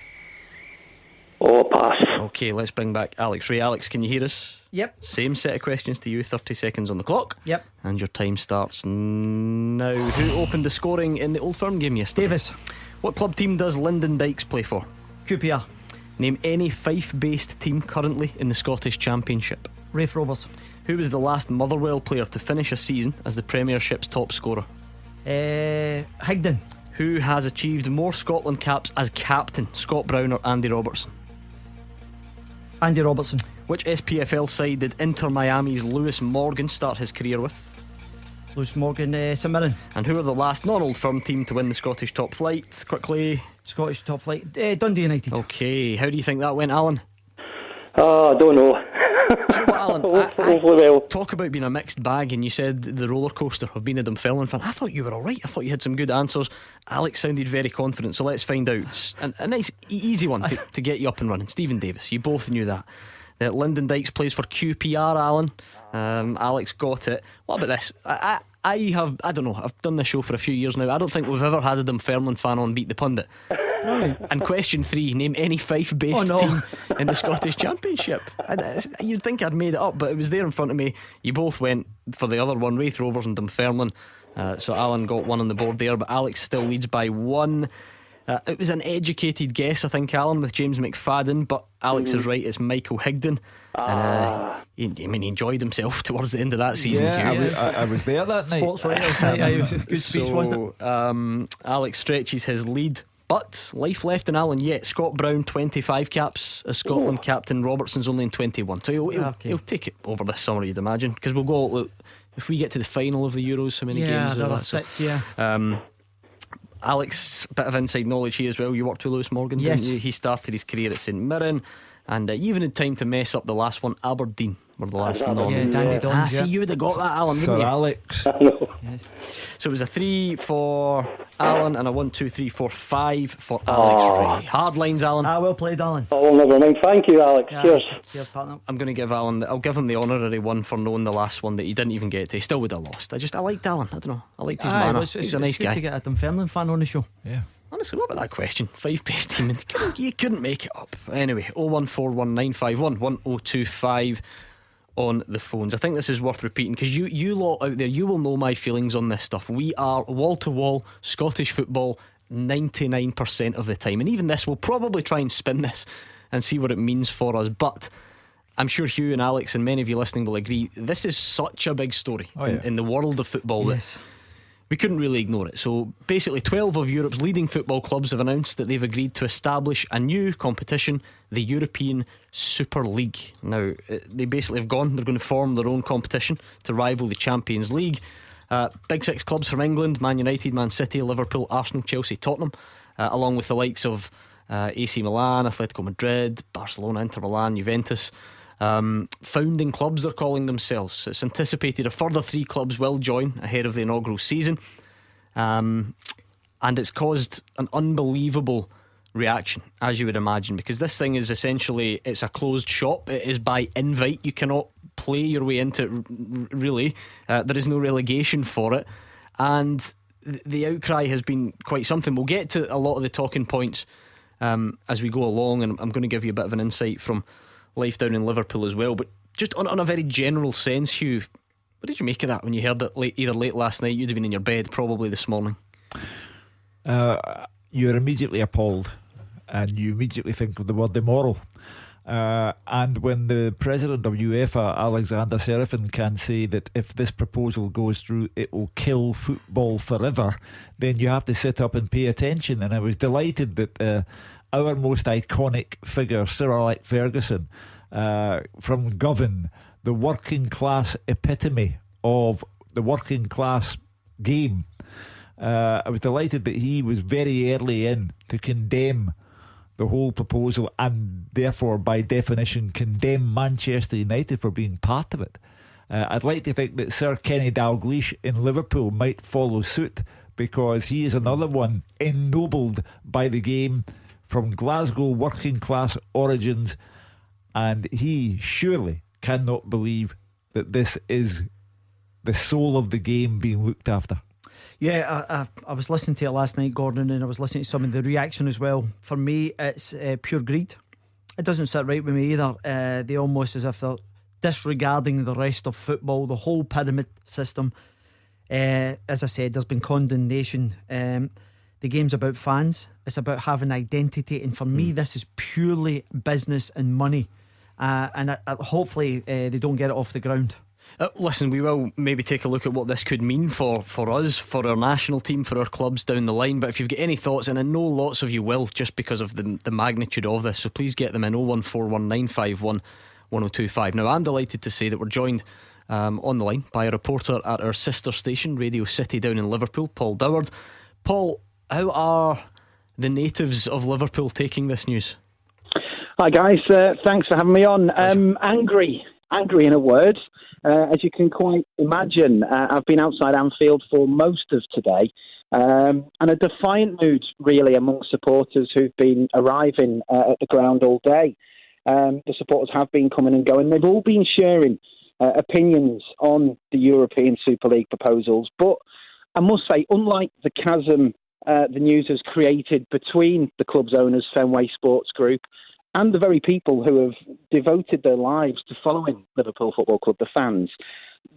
N: Pass.
B: Okay, let's bring back Alex Ray. Alex, can you hear us?
D: Yep.
B: Same set of questions to you, 30 seconds on the clock.
D: Yep.
B: And your time starts now. Who opened the scoring in the Old Firm game yesterday?
D: Davis.
B: What club team does Lyndon Dykes play for?
D: QPR.
B: Name any Fife-based team currently in the Scottish Championship.
D: Raith Rovers.
B: Who was the last Motherwell player to finish a season as the Premiership's top scorer?
D: Higdon.
B: Who has achieved more Scotland caps as captain, Scott Brown or Andy Robertson?
D: Andy Robertson.
B: Which SPFL side did Inter Miami's Lewis Morgan start his career with?
D: Lewis Morgan, St Mirren.
B: And who are the last non-Old Firm team to win the Scottish top flight? Quickly.
D: Scottish top flight, Dundee United.
B: Okay, how do you think that went, Alan?
N: I don't know.
B: Alan,
N: well.
B: Talk about being a mixed bag, and you said the roller coaster of being a Dunfermline fan. I thought you were alright. I thought you had some good answers. Alex sounded very confident, so let's find out. A nice easy one to get you up and running. Stephen Davis, you both knew that Lyndon Dykes plays for QPR, Alan. Alex got it. What about this? I don't know, I've done this show for a few years now. I don't think we've ever had a Dunfermline fan on Beat the Pundit. And question 3, name any Fife-based team in the Scottish Championship. You'd think I'd made it up, but it was there in front of me. You both went for the other one, Raith Rovers and Dunfermline. So Alan got one on the board there, but Alex still leads by 1. It was an educated guess, I think, Alan, with James McFadden, but Alex is right, it's Michael Higdon. And he enjoyed himself towards the end of that season.
C: I was there that night.
D: Sports writers night. Good speech, wasn't it?
B: Alex stretches his lead, but life left in Alan yet. Scott Brown 25 caps as Scotland captain. Robertson's only in 21, so he'll take it over this summer, you'd imagine, because we'll go, if we get to the final of the Euros, how many games
D: there
B: are
D: are 6.
B: Alex, bit of inside knowledge here as well. You worked with Lewis Morgan,
D: yes.
B: didn't you? He started his career at St Mirren, and you even had time to mess up the last one. Aberdeen were the last one.
D: Danny Dons,
B: see, you would have got that, Alan,
C: Sir
B: wouldn't you?
C: Alex.
D: Yes.
B: So it was a 3 for Alan and a 1, 2, 3, 4, 5 for Alex Ray. Hard lines, Alan.
D: Well played, Alan.
N: Oh, never mind. Thank you, Alex. Cheers.
D: Cheers, partner.
B: I'm going to give Alan, I'll give him the honorary 1 for knowing the last one that he didn't even get to. He still would have lost. I liked Alan. I don't know, I liked his manner. He's a nice
D: good
B: guy
D: to get a Dunfermline fan on the show.
C: Yeah.
B: Honestly, what about that question? 5-best team, you couldn't make it up. Anyway, 01419511025 on the phones. I think this is worth repeating, because you lot out there, you will know my feelings on this stuff. We are wall to wall Scottish football 99% of the time, and even this, we'll probably try and spin this and see what it means for us. But I'm sure Hugh and Alex and many of you listening will agree, this is such a big story in the world of football that we couldn't really ignore it. So basically 12 of Europe's leading football clubs have announced that they've agreed to establish a new competition, the European Super League. Now they basically have gone, they're going to form their own competition to rival the Champions League. Big 6 clubs from England: Man United, Man City, Liverpool, Arsenal, Chelsea, Tottenham, along with the likes of AC Milan, Atletico Madrid, Barcelona, Inter Milan, Juventus. Founding clubs, they're calling themselves. It's anticipated a further 3 clubs will join ahead of the inaugural season, and it's caused an unbelievable reaction, as you would imagine, because this thing is essentially, it's a closed shop. It is by invite. You cannot play your way into it, really. There is no relegation for it, and the outcry has been quite something. We'll get to a lot of the talking points as we go along, and I'm going to give you a bit of an insight from life down in Liverpool as well. But just on a very general sense, Hugh, what did you make of that when you heard it either late last night? You'd have been in your bed probably this morning.
C: You're immediately appalled, and you immediately think of the word immoral. And when the president of UEFA, Alexander Serafin, can say that if this proposal goes through, it will kill football forever, then you have to sit up and pay attention. And I was delighted that our most iconic figure, Sir Alex Ferguson, from Govan, the working class epitome of the working class game, I was delighted that he was very early in to condemn the whole proposal, and therefore by definition condemn Manchester United for being part of it. I'd like to think that Sir Kenny Dalglish in Liverpool might follow suit, because he is another one ennobled by the game, from Glasgow working class origins, and he surely cannot believe that this is the soul of the game being looked after.
D: Yeah, I was listening to it last night, Gordon, and I was listening to some of the reaction as well. For me, it's pure greed. It doesn't sit right with me either. They almost as if they're disregarding the rest of football, the whole pyramid system. As I said, there's been condemnation. The game's about fans. It's about having identity, and for me, this is purely business and money. And hopefully they don't get it off the ground.
B: Listen, we will maybe take a look at what this could mean for us, for our national team, for our clubs down the line. But if you've got any thoughts, and I know lots of you will, just because of the magnitude of this, so please get them in 01419511025. Now, I'm delighted to say that we're joined on the line by a reporter at our sister station, Radio City, down in Liverpool, Paul Doward. Paul, how are the natives of Liverpool taking this news?
O: Hi guys, thanks for having me on. Angry in a word. As you can quite imagine, I've been outside Anfield for most of today, and a defiant mood really among supporters who've been arriving at the ground all day. The supporters have been coming and going. They've all been sharing opinions on the European Super League proposals, but I must say, unlike the chasm the news has created between the club's owners, Fenway Sports Group, and the very people who have devoted their lives to following Liverpool Football Club, the fans,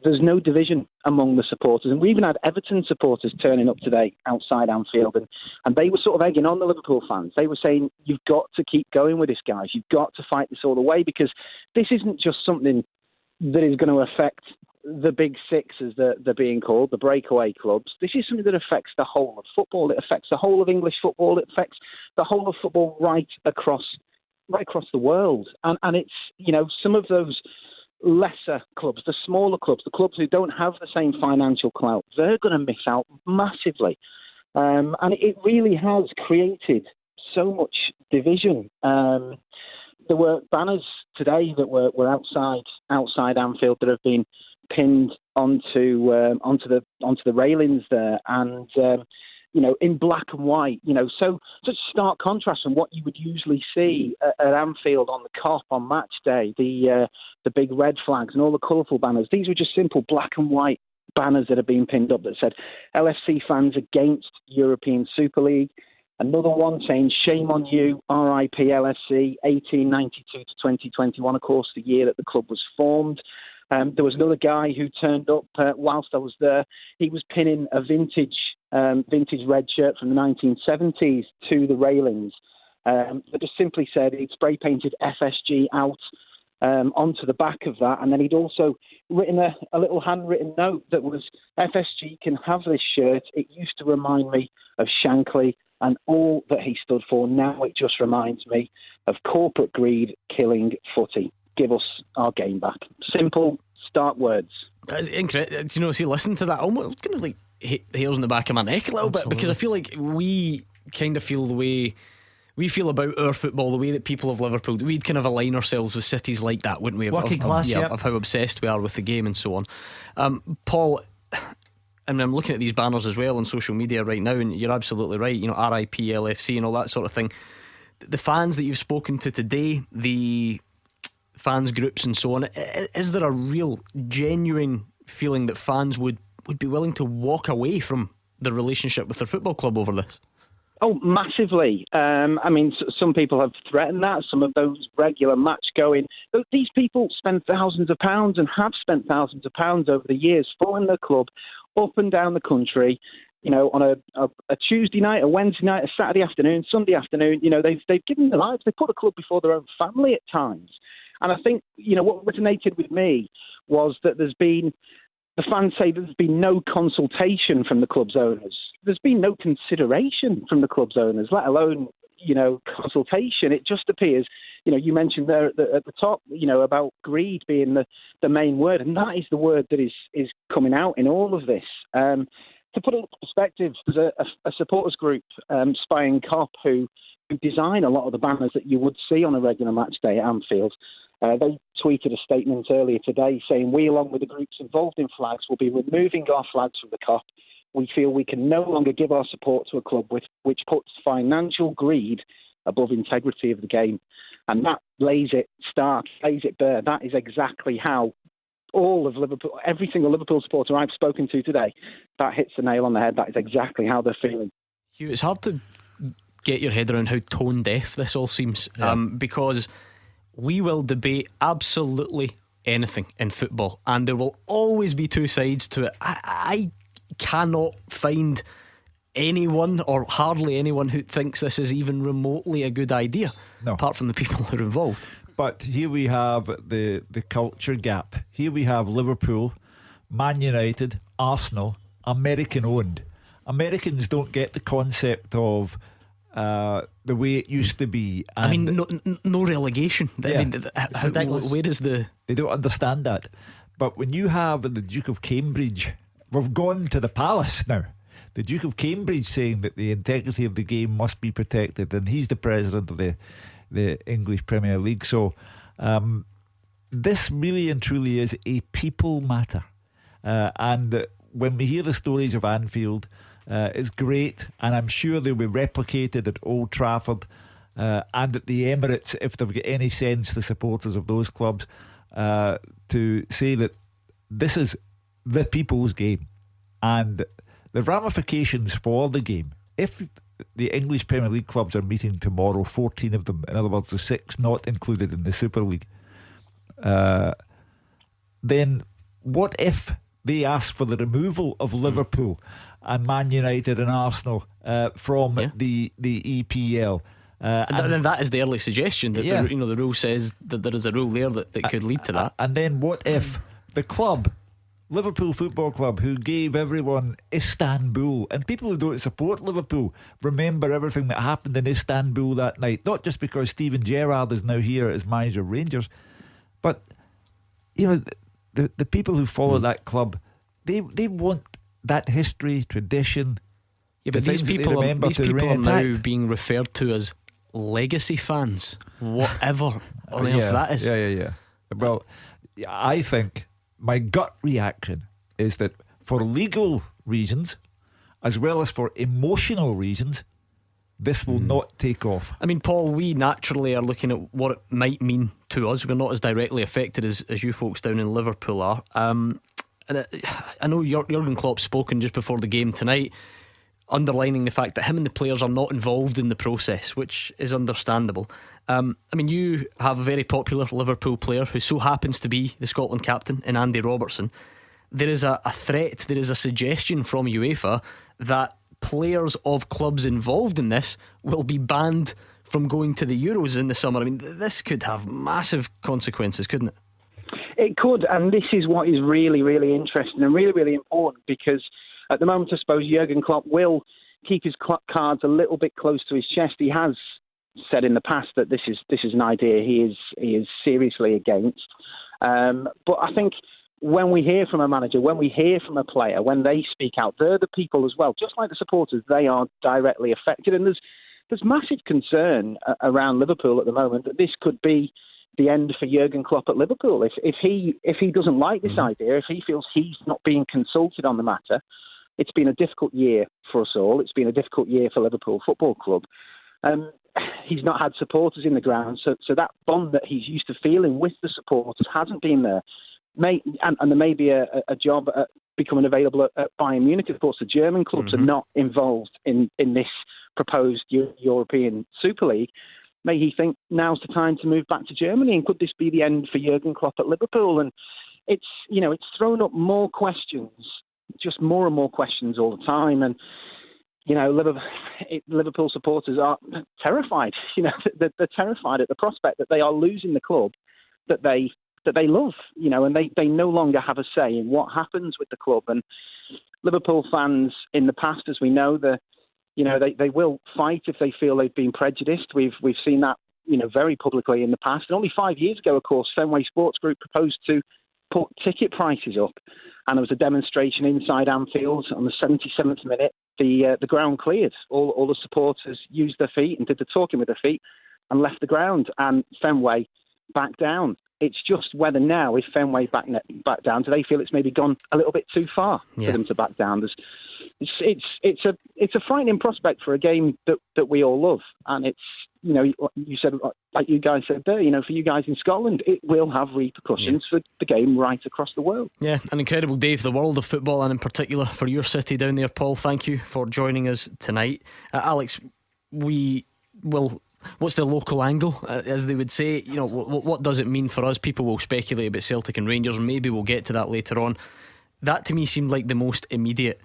O: there's no division among the supporters. And we even had Everton supporters turning up today outside Anfield, and they were sort of egging on the Liverpool fans. They were saying, you've got to keep going with this, guys. You've got to fight this all the way, because this isn't just something that is going to affect the big six, as they're being called, the breakaway clubs. This is something that affects the whole of football. It affects the whole of English football. It affects the whole of football right across the world. And it's, some of those lesser clubs, the smaller clubs, the clubs who don't have the same financial clout, they're going to miss out massively. And it really has created so much division. There were banners today that were outside Anfield that have been pinned onto the railings there, and in black and white. So such stark contrast from what you would usually see at Anfield on the Kop on match day, the big red flags and all the colourful banners. These were just simple black and white banners that have been pinned up that said LFC fans against European Super League. Another one saying shame on you, RIP LFC, 1892 to 2021, of course, the year that the club was formed. There was another guy who turned up whilst I was there. He was pinning a vintage red shirt from the 1970s to the railings. That just simply said, he'd spray painted FSG out onto the back of that, and then he'd also written a little handwritten note that was, FSG can have this shirt. It used to remind me of Shankly and all that he stood for. Now it just reminds me of corporate greed killing footy. Give us our game back. Simple, stark words.
B: That's incredible. See, listen to that, almost kind of like hairs on the back of my neck a little bit, because I feel like we kind of feel the way we feel about our football, the way that people of Liverpool, we'd kind of align ourselves with cities like that, wouldn't we?
D: Working class,
B: of how obsessed we are with the game and so on. Paul, and I'm looking at these banners as well on social media right now, and you're absolutely right. RIP LFC and all that sort of thing. The fans that you've spoken to today, the fans groups and so on, is there a real genuine feeling that fans would be willing to walk away from the relationship with their football club over this?
O: Oh, massively. Some people have threatened that. Some of those regular match going. These people spend thousands of pounds and have spent thousands of pounds over the years following their club up and down the country. On a Tuesday night, a Wednesday night, a Saturday afternoon, Sunday afternoon. They've given their lives. They put a club before their own family at times. And I think, what resonated with me was that the fans say there's been no consultation from the club's owners. There's been no consideration from the club's owners, let alone, consultation. It just appears, you mentioned there at the top, about greed being the main word. And that is the word that is coming out in all of this. To put it into perspective, there's a supporters group, Spying Cop, who design a lot of the banners that you would see on a regular match day at Anfield. They tweeted a statement earlier today saying, we, along with the groups involved in flags, will be removing our flags from the Kop. We feel we can no longer give our support to a club which puts financial greed above integrity of the game. And that lays it stark, lays it bare. That is exactly how all of Liverpool, every single Liverpool supporter I've spoken to today, that hits the nail on the head. That is exactly how they're feeling.
B: Hugh, it's hard to get your head around how tone deaf this all seems, because we will debate absolutely anything in football, and there will always be two sides to it. I cannot find anyone, or hardly anyone, who thinks this is even remotely a good idea, apart from the people who are involved.
C: But here we have the culture gap. Here we have Liverpool, Man United, Arsenal, American owned. Americans don't get the concept of the way it used to be. And
B: no relegation. Where is the...
C: They don't understand that. But when you have the Duke of Cambridge, we've gone to the palace now. The Duke of Cambridge saying that the integrity of the game must be protected, and he's the president of the English Premier League. So this really and truly is a people matter. And when we hear the stories of Anfield, it's great, and I'm sure they'll be replicated at Old Trafford and at the Emirates if they've got any sense, the supporters of those clubs, to say that this is the people's game. And the ramifications for the game, if the English Premier League clubs are meeting tomorrow, 14 of them, in other words the 6 not included in the Super League, then what if they ask for the removal of Liverpool and Man United and Arsenal from the EPL?
B: And that is the early suggestion that the rule says that there is a rule there that could lead to that.
C: And then what if the club, Liverpool Football Club, who gave everyone Istanbul, and people who don't support Liverpool remember everything that happened in Istanbul that night, not just because Steven Gerrard is now here as manager of Rangers, but the people who follow that club, they want that history, tradition.
B: Yeah, but these people are now being referred to as legacy fans, whatever on earth that is.
C: Yeah. Well, I think my gut reaction is that for legal reasons, as well as for emotional reasons, this will not take off.
B: I mean, Paul, we naturally are looking at what it might mean to us. We're not as directly affected as you folks down in Liverpool are. And I know Jurgen Klopp's spoken just before the game tonight, underlining the fact that him and the players are not involved in the process, which is understandable. I mean, you have a very popular Liverpool player who so happens to be the Scotland captain in Andy Robertson. There is a threat, there is a suggestion from UEFA that players of clubs involved in this will be banned from going to the Euros in the summer. I mean, this could have massive consequences, couldn't it?
O: It could, and this is what is really, really interesting and really, really important, because at the moment, I suppose Jurgen Klopp will keep his cards a little bit close to his chest. He has said in the past that this is an idea he is seriously against. But I think when we hear from a manager, when we hear from a player, when they speak out, they're the people as well. Just like the supporters, they are directly affected. And there's massive concern around Liverpool at the moment that this could be the end for Jurgen Klopp at Liverpool. If he doesn't like this idea, if he feels he's not being consulted on the matter, it's been a difficult year for us all. It's been a difficult year for Liverpool Football Club. He's not had supporters in the ground, so that bond that he's used to feeling with the supporters hasn't been there. And there may be a job becoming available at Bayern Munich. Of course, the German clubs are not involved in this proposed European Super League. May he think now's the time to move back to Germany, and could this be the end for Jurgen Klopp at Liverpool? And it's thrown up more questions, just more and more questions all the time. And Liverpool supporters are terrified. They're terrified at the prospect that they are losing the club that they love. And they no longer have a say in what happens with the club. And Liverpool fans in the past, as we know, they will fight if they feel they've been prejudiced. We've seen that very publicly in the past. And only 5 years ago, of course, Fenway Sports Group proposed to put ticket prices up, and there was a demonstration inside Anfield on the 77th minute. The ground cleared. All the supporters used their feet and did the talking with their feet and left the ground, and Fenway backed down. It's just whether now, if Fenway back down, do they feel it's maybe gone a little bit too far for them to back down? It's a frightening prospect for a game that we all love, and it's you said, like you guys said there, for you guys in Scotland, it will have repercussions for the game right across the world. Yeah, an incredible day for the world of football, and in particular for your city down there, Paul. Thank you for joining us tonight. Alex, what's the local angle, as they would say? What does it mean for us? People will speculate about Celtic and Rangers, maybe we'll get to that later on. That to me seemed like the most immediate.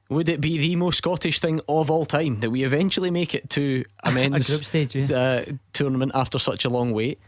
O: Would it be the most Scottish thing of all time that we eventually make it to a men's
D: group stage,
B: tournament after such a long wait?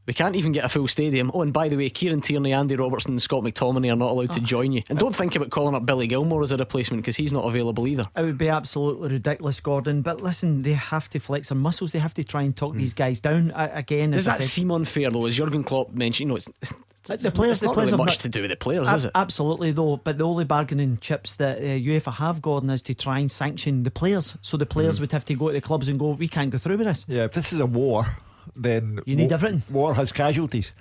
B: We can't even get a full stadium. Oh, and by the way, Kieran Tierney, Andy Robertson and Scott McTominay are not allowed to join you. And don't think about calling up Billy Gilmore as a replacement, because he's not available either.
D: It would be absolutely ridiculous, Gordon. But listen, they have to flex their muscles. They have to try and talk these guys down again.
B: Does that seem unfair though? As Jurgen Klopp mentioned, it's
D: the players
B: not really much to do with the players, is it?
D: Absolutely, though. But the only bargaining chips that UEFA have, Gordon, is to try and sanction the players. So the players would have to go to the clubs and go, we can't go through with this.
C: Yeah, if this is a war, then
D: you need everything.
C: War has casualties,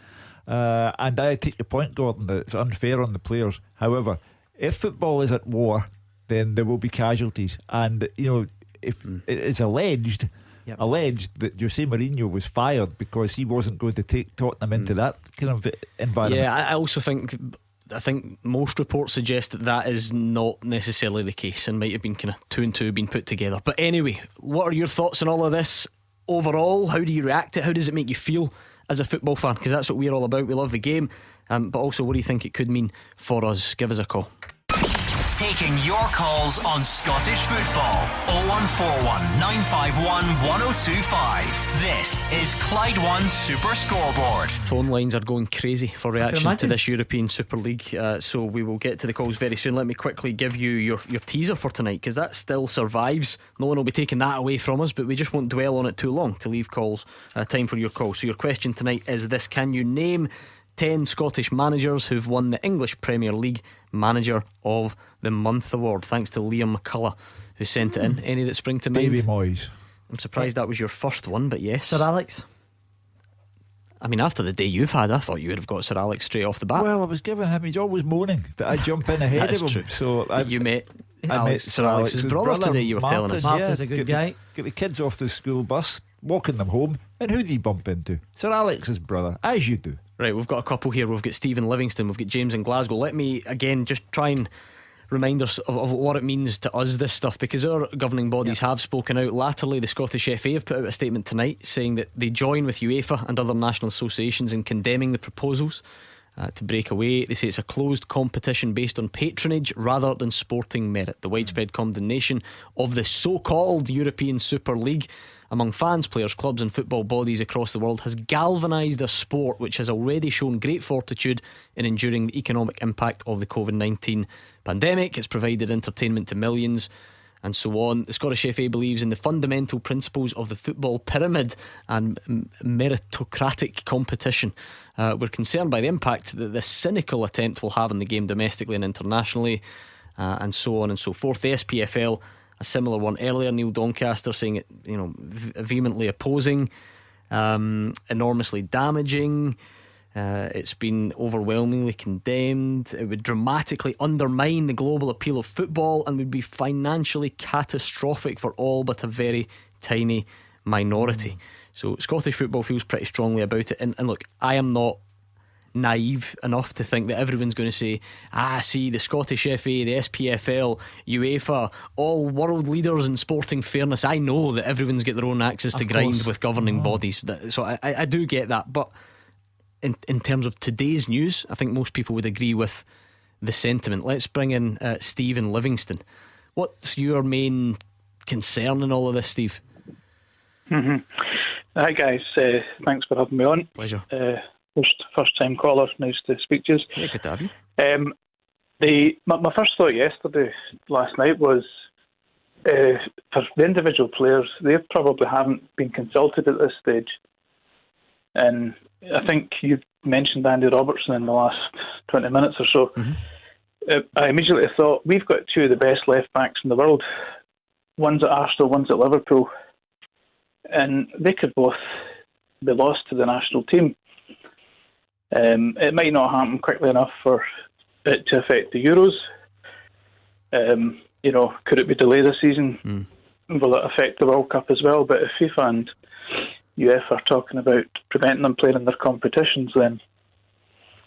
C: and I take your point, Gordon, that it's unfair on the players. However, if football is at war, then there will be casualties. And if it is alleged that Jose Mourinho was fired because he wasn't going to take Tottenham into that kind of environment.
B: Yeah, I also think most reports suggest that is not necessarily the case, and might have been kind of 2 and 2 being put together. But anyway, what are your thoughts on all of this overall? How do you react to it? How does it make you feel as a football fan? Because that's what we're all about. We love the game, but also what do you think it could mean for us? Give us a call.
A: Taking your calls on Scottish football. 0141 951 1025. This is Clyde One Super Scoreboard.
B: Phone lines are going crazy for reaction to this European Super League, so we will get to the calls very soon. Let me quickly give you your teaser for tonight, because that still survives. No one will be taking that away from us, but we just won't dwell on it too long to leave calls time for your calls. So your question tonight is this: can you name 10 Scottish managers who've won the English Premier League Manager of the Month award? Thanks to Liam McCullough, who sent it in. Any that spring to mind?
C: Davy Moyes.
B: I'm surprised that was your first one, but yes.
D: Sir Alex.
B: I mean, after the day you've had, I thought you would have got Sir Alex straight off the bat.
C: Well, I was giving him, he's always moaning that I jump in ahead of him.
B: True.
C: So
B: you met Sir Alex's brother today, you were telling us.
D: Martin's a good guy.
C: Get the kids off the school bus, walking them home, and who do you bump into? Sir Alex's brother, as you do.
B: Right, we've got a couple here. We've got Stephen Livingston, we've got James in Glasgow. Let me again just try and remind us of what it means to us, this stuff, because our governing bodies have spoken out latterly. The Scottish FA have put out a statement tonight saying that they join with UEFA and other national associations in condemning the proposals to break away. They say it's a closed competition based on patronage rather than sporting merit. The widespread condemnation of the so-called European Super League among fans, players, clubs and football bodies across the world has galvanised a sport which has already shown great fortitude in enduring the economic impact of the COVID-19 pandemic. It's provided entertainment to millions and so on. The Scottish FA believes in the fundamental principles of the football pyramid and meritocratic competition. We're concerned by the impact that this cynical attempt will have on the game domestically and internationally, and so on and so forth. The SPFL, a similar one earlier, Neil Doncaster saying it, vehemently opposing, enormously damaging. It's been overwhelmingly condemned. It would dramatically undermine the global appeal of football and would be financially catastrophic for all but a very tiny minority. So Scottish football feels pretty strongly about it, and look, I am not naive enough to think that everyone's going to say, see, the Scottish FA, the SPFL, UEFA, all world leaders in sporting fairness. I know that everyone's got their own axes to grind with governing bodies, so I do get that. But in terms of today's news, I think most people would agree with the sentiment. Let's bring in Stephen Livingston. What's your main concern in all of this, Steve?
P: Hi guys, thanks for having me on.
B: Pleasure.
P: First time caller, nice to speak to you.
B: Yeah, good to have you.
P: My first thought last night was for the individual players, they probably haven't been consulted at this stage. And I think you mentioned Andy Robertson in the last 20 minutes or so. I immediately thought, we've got two of the best left backs in the world. One's at Arsenal, one's at Liverpool. And they could both be lost to the national team. It might not happen quickly enough for it to affect the Euros. Could it be delayed a season? Will it affect the World Cup as well? But if FIFA and UEFA are talking about preventing them playing in their competitions, then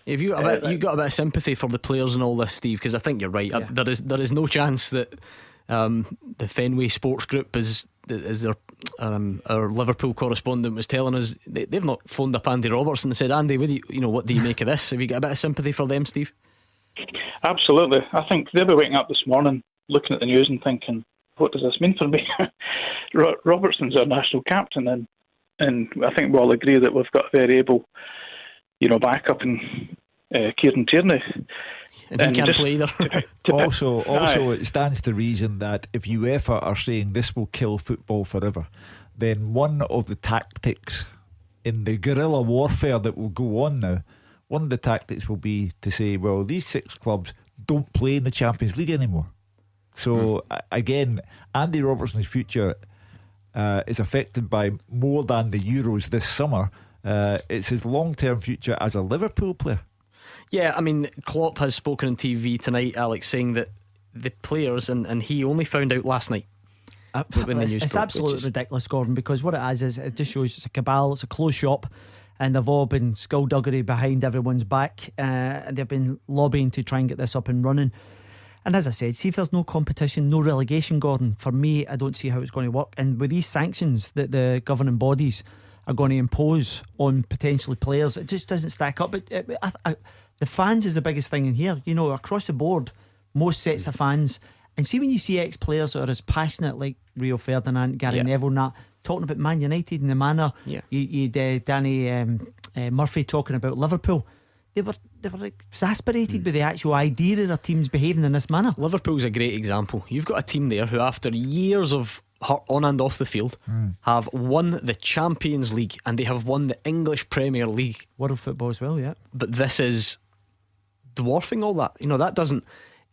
B: have you got a bit of sympathy for the players and all this, Steve? Because I think you're right. Yeah. There is no chance that the Fenway Sports Group is our Liverpool correspondent was telling us they've not phoned up Andy Robertson and said, Andy, what do you make of this? Have you got a bit of sympathy for them, Steve?
P: Absolutely. I think they'll be waking up this morning looking at the news and thinking, what does this mean for me? Robertson's our national captain, and and I think we'll agree that we've got a very able, backup in Kieran Tierney.
B: And he can't play either.
C: Also, it stands to reason that if UEFA are saying this will kill football forever, then one of the tactics in the guerrilla warfare that will go on now, one of the tactics will be to say, well, these 6 clubs don't play in the Champions League anymore. So again, Andy Robertson's future is affected by more than the Euros this summer. It's his long-term future as a Liverpool player.
B: Yeah, I mean, Klopp has spoken on TV tonight, Alex, saying that the players, and he only found out last night.
D: It's absolutely ridiculous, Gordon, because what it is it just shows it's a cabal, it's a closed shop, and they've all been skullduggery behind everyone's back, and they've been lobbying to try and get this up and running. And as I said, see if there's no competition, no relegation, Gordon, for me, I don't see how it's going to work. And with these sanctions that the governing bodies are going to impose on potentially players, it just doesn't stack up. But the fans is the biggest thing in here. Across the board, most sets of fans. And see when you see ex-players that are as passionate like Rio Ferdinand, Gary Neville and that, talking about Man United in the manner, you Danny Murphy talking about Liverpool, they were exasperated with the actual idea of their teams behaving in this manner.
B: Liverpool's a great example. You've got a team there who, after years of on and off the field, have won the Champions League and they have won the English Premier League,
D: world football as well.
B: But this is dwarfing all that.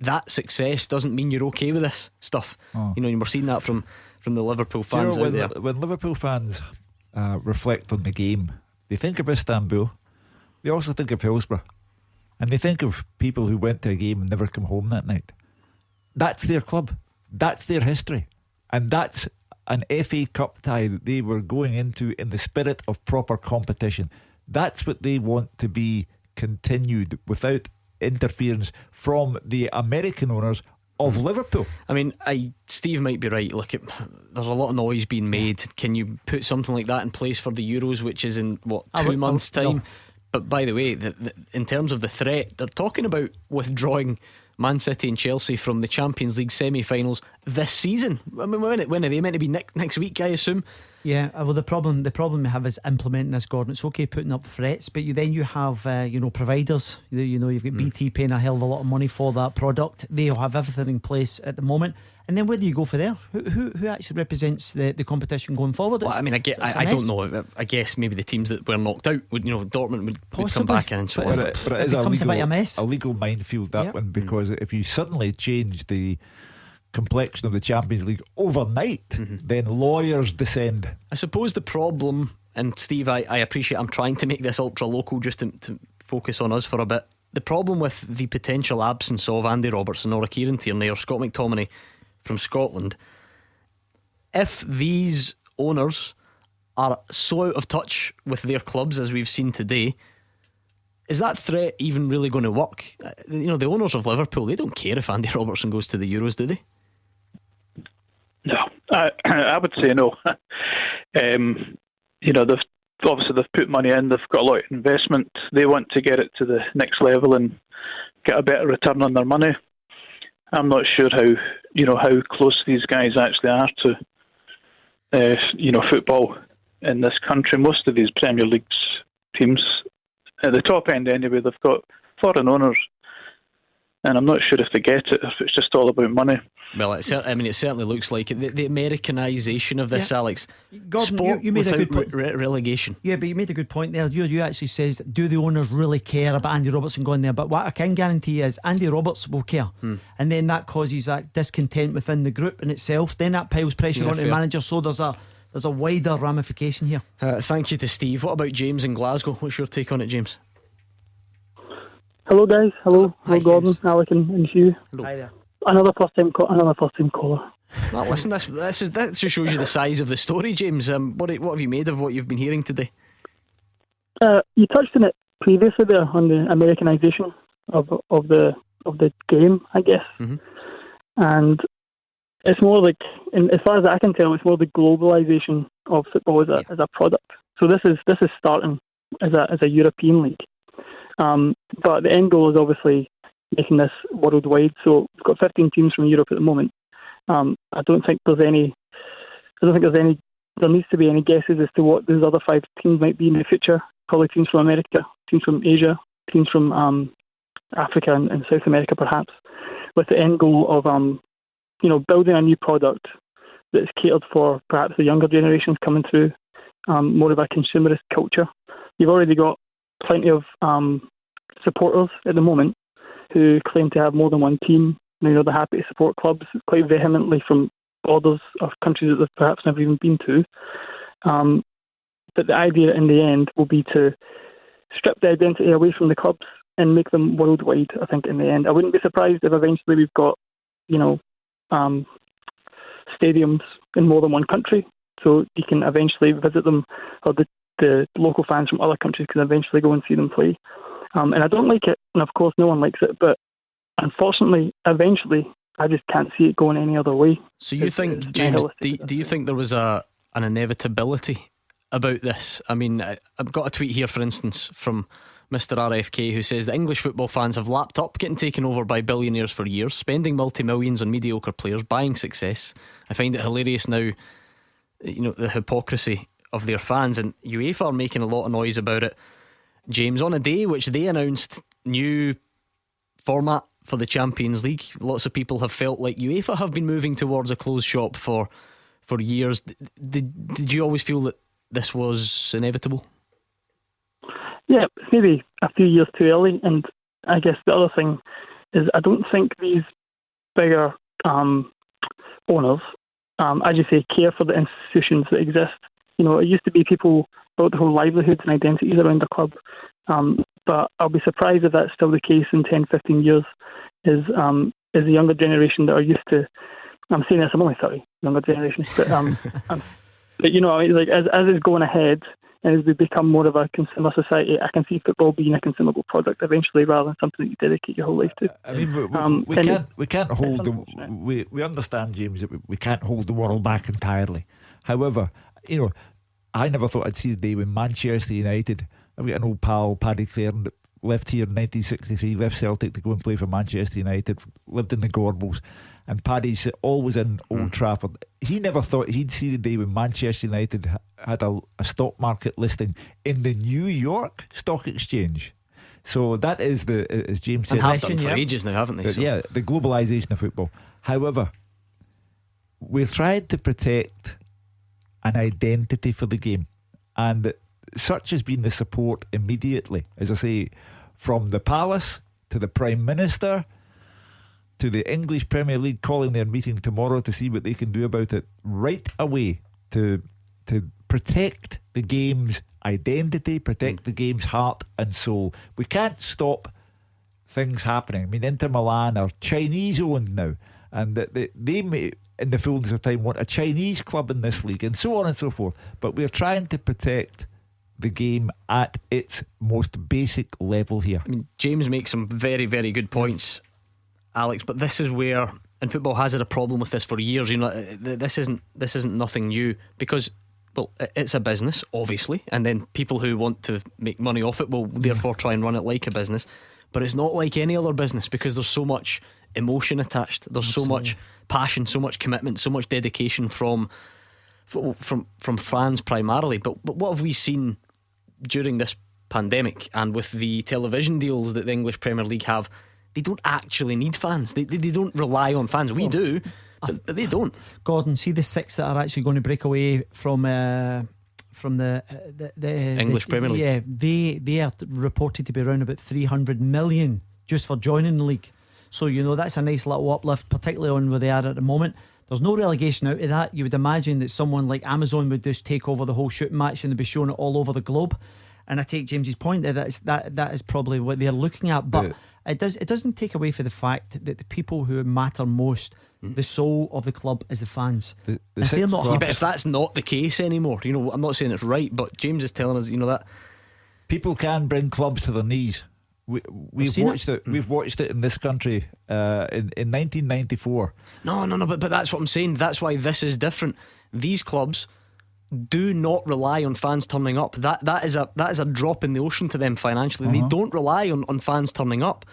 B: That success doesn't mean you're okay with this stuff. We're seeing that from the Liverpool fans out there.
C: When Liverpool fans reflect on the game, they think of Istanbul, they also think of Hillsborough, and they think of people who went to a game and never come home that night. That's their club, that's their history, and that's an FA Cup tie that they were going into in the spirit of proper competition. That's what they want to be continued without interference from the American owners of Liverpool.
B: I mean, Steve might be right. Look, there's a lot of noise being made. Can you put something like that in place for the Euros, which is in 2 months' time? No. But by the way, in terms of the threat, they're talking about withdrawing Man City and Chelsea from the Champions League semi-finals this season. I mean, when are they meant to be next week, I assume?
D: Yeah, well, the problem we have is implementing this, Gordon. It's okay putting up threats, but you have providers. You've got BT paying a hell of a lot of money for that product. They'll have everything in place at the moment. And then where do you go for there? Who actually represents the competition going forward?
B: Well, I mean, I don't know. I guess maybe the teams that were knocked out would, Dortmund would come back in and so on.
C: But it is a legal minefield, that one, because if you suddenly change the complexion of the Champions League overnight, then lawyers descend.
B: I suppose the problem, and Steve, I appreciate I'm trying to make this ultra local just to focus on us for a bit. The problem with the potential absence of Andy Robertson or a Kieran Tierney or Scott McTominay from Scotland, if these owners are so out of touch with their clubs as we've seen today, is that threat even really going to work? The owners of Liverpool, they don't care if Andy Robertson goes to the Euros, do they?
P: No, I would say no. They've put money in, they've got a lot of investment, they want to get it to the next level and get a better return on their money. I'm not sure how close these guys actually are to football in this country. Most of these Premier League teams at the top end anyway, they've got foreign owners, and I'm not sure if they get it, if it's just all about money.
B: Well, it certainly looks like it. The Americanisation of this, Alex.
D: Gordon,
B: sport
D: you made a good point.
B: Relegation.
D: Yeah, but you made a good point there. You actually says, do the owners really care about Andy Robertson going there? But what I can guarantee is Andy Roberts will care, and then that causes that discontent within the group in itself. Then that piles pressure onto the manager. So there's a wider ramification here.
B: Thank you to Steve. What about James in Glasgow? What's your take on it, James?
Q: Hello, guys. Hello, Gordon,
B: James.
Q: Alec, and Hugh.
B: Hello.
Q: Hi there. Another first time caller.
B: Well, listen, that just shows you the size of the story, James. What have you made of what you've been hearing today?
Q: You touched on it previously there on the Americanisation of the game, I guess. And it's more like, as far as I can tell, it's more the globalisation of football as a product. So this is starting as a European league, but the end goal is obviously making this worldwide. So we've got 15 teams from Europe at the moment. I don't think there's any there needs to be any guesses as to what those other 5 teams might be in the future. Probably teams from America, teams from Asia, teams from Africa and South America, perhaps, with the end goal of building a new product that's catered for perhaps the younger generations coming through, more of a consumerist culture. You've already got plenty of supporters at the moment who claim to have more than one team. They're happy to support clubs quite vehemently from borders of countries that they've perhaps never even been to. But the idea in the end will be to strip the identity away from the clubs and make them worldwide, I think, in the end. I wouldn't be surprised if eventually we've got, stadiums in more than one country, so you can eventually visit them, or the local fans from other countries can eventually go and see them play. And I don't like it, and of course no one likes it, but unfortunately, eventually, I just can't see it going any other way.
B: So you think, James, do you think there was an inevitability about this? I mean, I've got a tweet here, for instance, from Mr. RFK, who says the English football fans have lapped up, getting taken over by billionaires for years, spending multi-millions on mediocre players, buying success. I find it hilarious now, the hypocrisy of their fans, and UEFA are making a lot of noise about it, James, on a day which they announced new format for the Champions League. Lots of people have felt like UEFA have been moving towards a closed shop for years. Did you always feel that this was inevitable?
Q: Yeah, maybe a few years too early. And I guess the other thing is, I don't think these bigger owners, as you say, care for the institutions that exist. It used to be people built their whole livelihoods and identities around the club. But I'll be surprised if that's still the case in 10, 15 years, is the younger generation that are used to, I'm saying this, I'm only 30, younger generation, but as it's going ahead, and as we become more of a consumer society, I can see football being a consumable product eventually, rather than something that you dedicate your whole life to.
C: I mean, we can't hold we understand, James, that we can't hold the world back entirely. However, I never thought I'd see the day when Manchester United, I've got an old pal, Paddy Fairn, that left here in 1963, left Celtic to go and play for Manchester United, lived in the Gorbals, and Paddy's always in Old Trafford. He never thought he'd see the day when Manchester United had a stock market listing in the New York Stock Exchange. So that is as James said,
B: and have done for ages now, haven't they?
C: Yeah, the globalisation of football. However, we're trying to protect an identity for the game, and such has been the support immediately, as I say, from the Palace to the Prime Minister to the English Premier League calling their meeting tomorrow to see what they can do about it right away to protect the game's identity, protect the game's heart and soul. We can't stop things happening. I mean, Inter Milan are Chinese owned now, and they may, in the fullness of time, want a Chinese club in this league, and so on and so forth. But we're trying to protect the game at its most basic level here.
B: I mean, James makes some very, very good points, Alex, but this is where, and football has had a problem with this for years. This isn't nothing new, because, well, it's a business, obviously, and then people who want to make money off it will therefore try and run it like a business. But it's not like any other business, because there's so much emotion attached. There's so much passion, so much commitment, so much dedication from fans primarily. But what have we seen during this pandemic, and with the television deals that the English Premier League have? They don't actually need fans. They don't rely on fans. We do, but they don't.
D: Gordon, see the 6 that are actually going to break away from the
B: English Premier League.
D: Yeah, they are reported to be around about 300 million just for joining the league. So that's a nice little uplift, particularly on where they are at the moment. There's no relegation out of that. You would imagine that someone like Amazon would just take over the whole shooting match and they'd be showing it all over the globe. And I take James's point that is probably what they're looking at, but it doesn't take away from the fact that the people who matter most, the soul of the club, is the fans.
B: But if that's not the case anymore, I'm not saying it's right, but James is telling us, that
C: people can bring clubs to their knees. We've watched it. We've watched it in this country in 1994.
B: No, but that's what I'm saying. That's why this is different. These clubs do not rely on fans turning up. That is a drop in the ocean to them financially. They don't rely on fans turning up.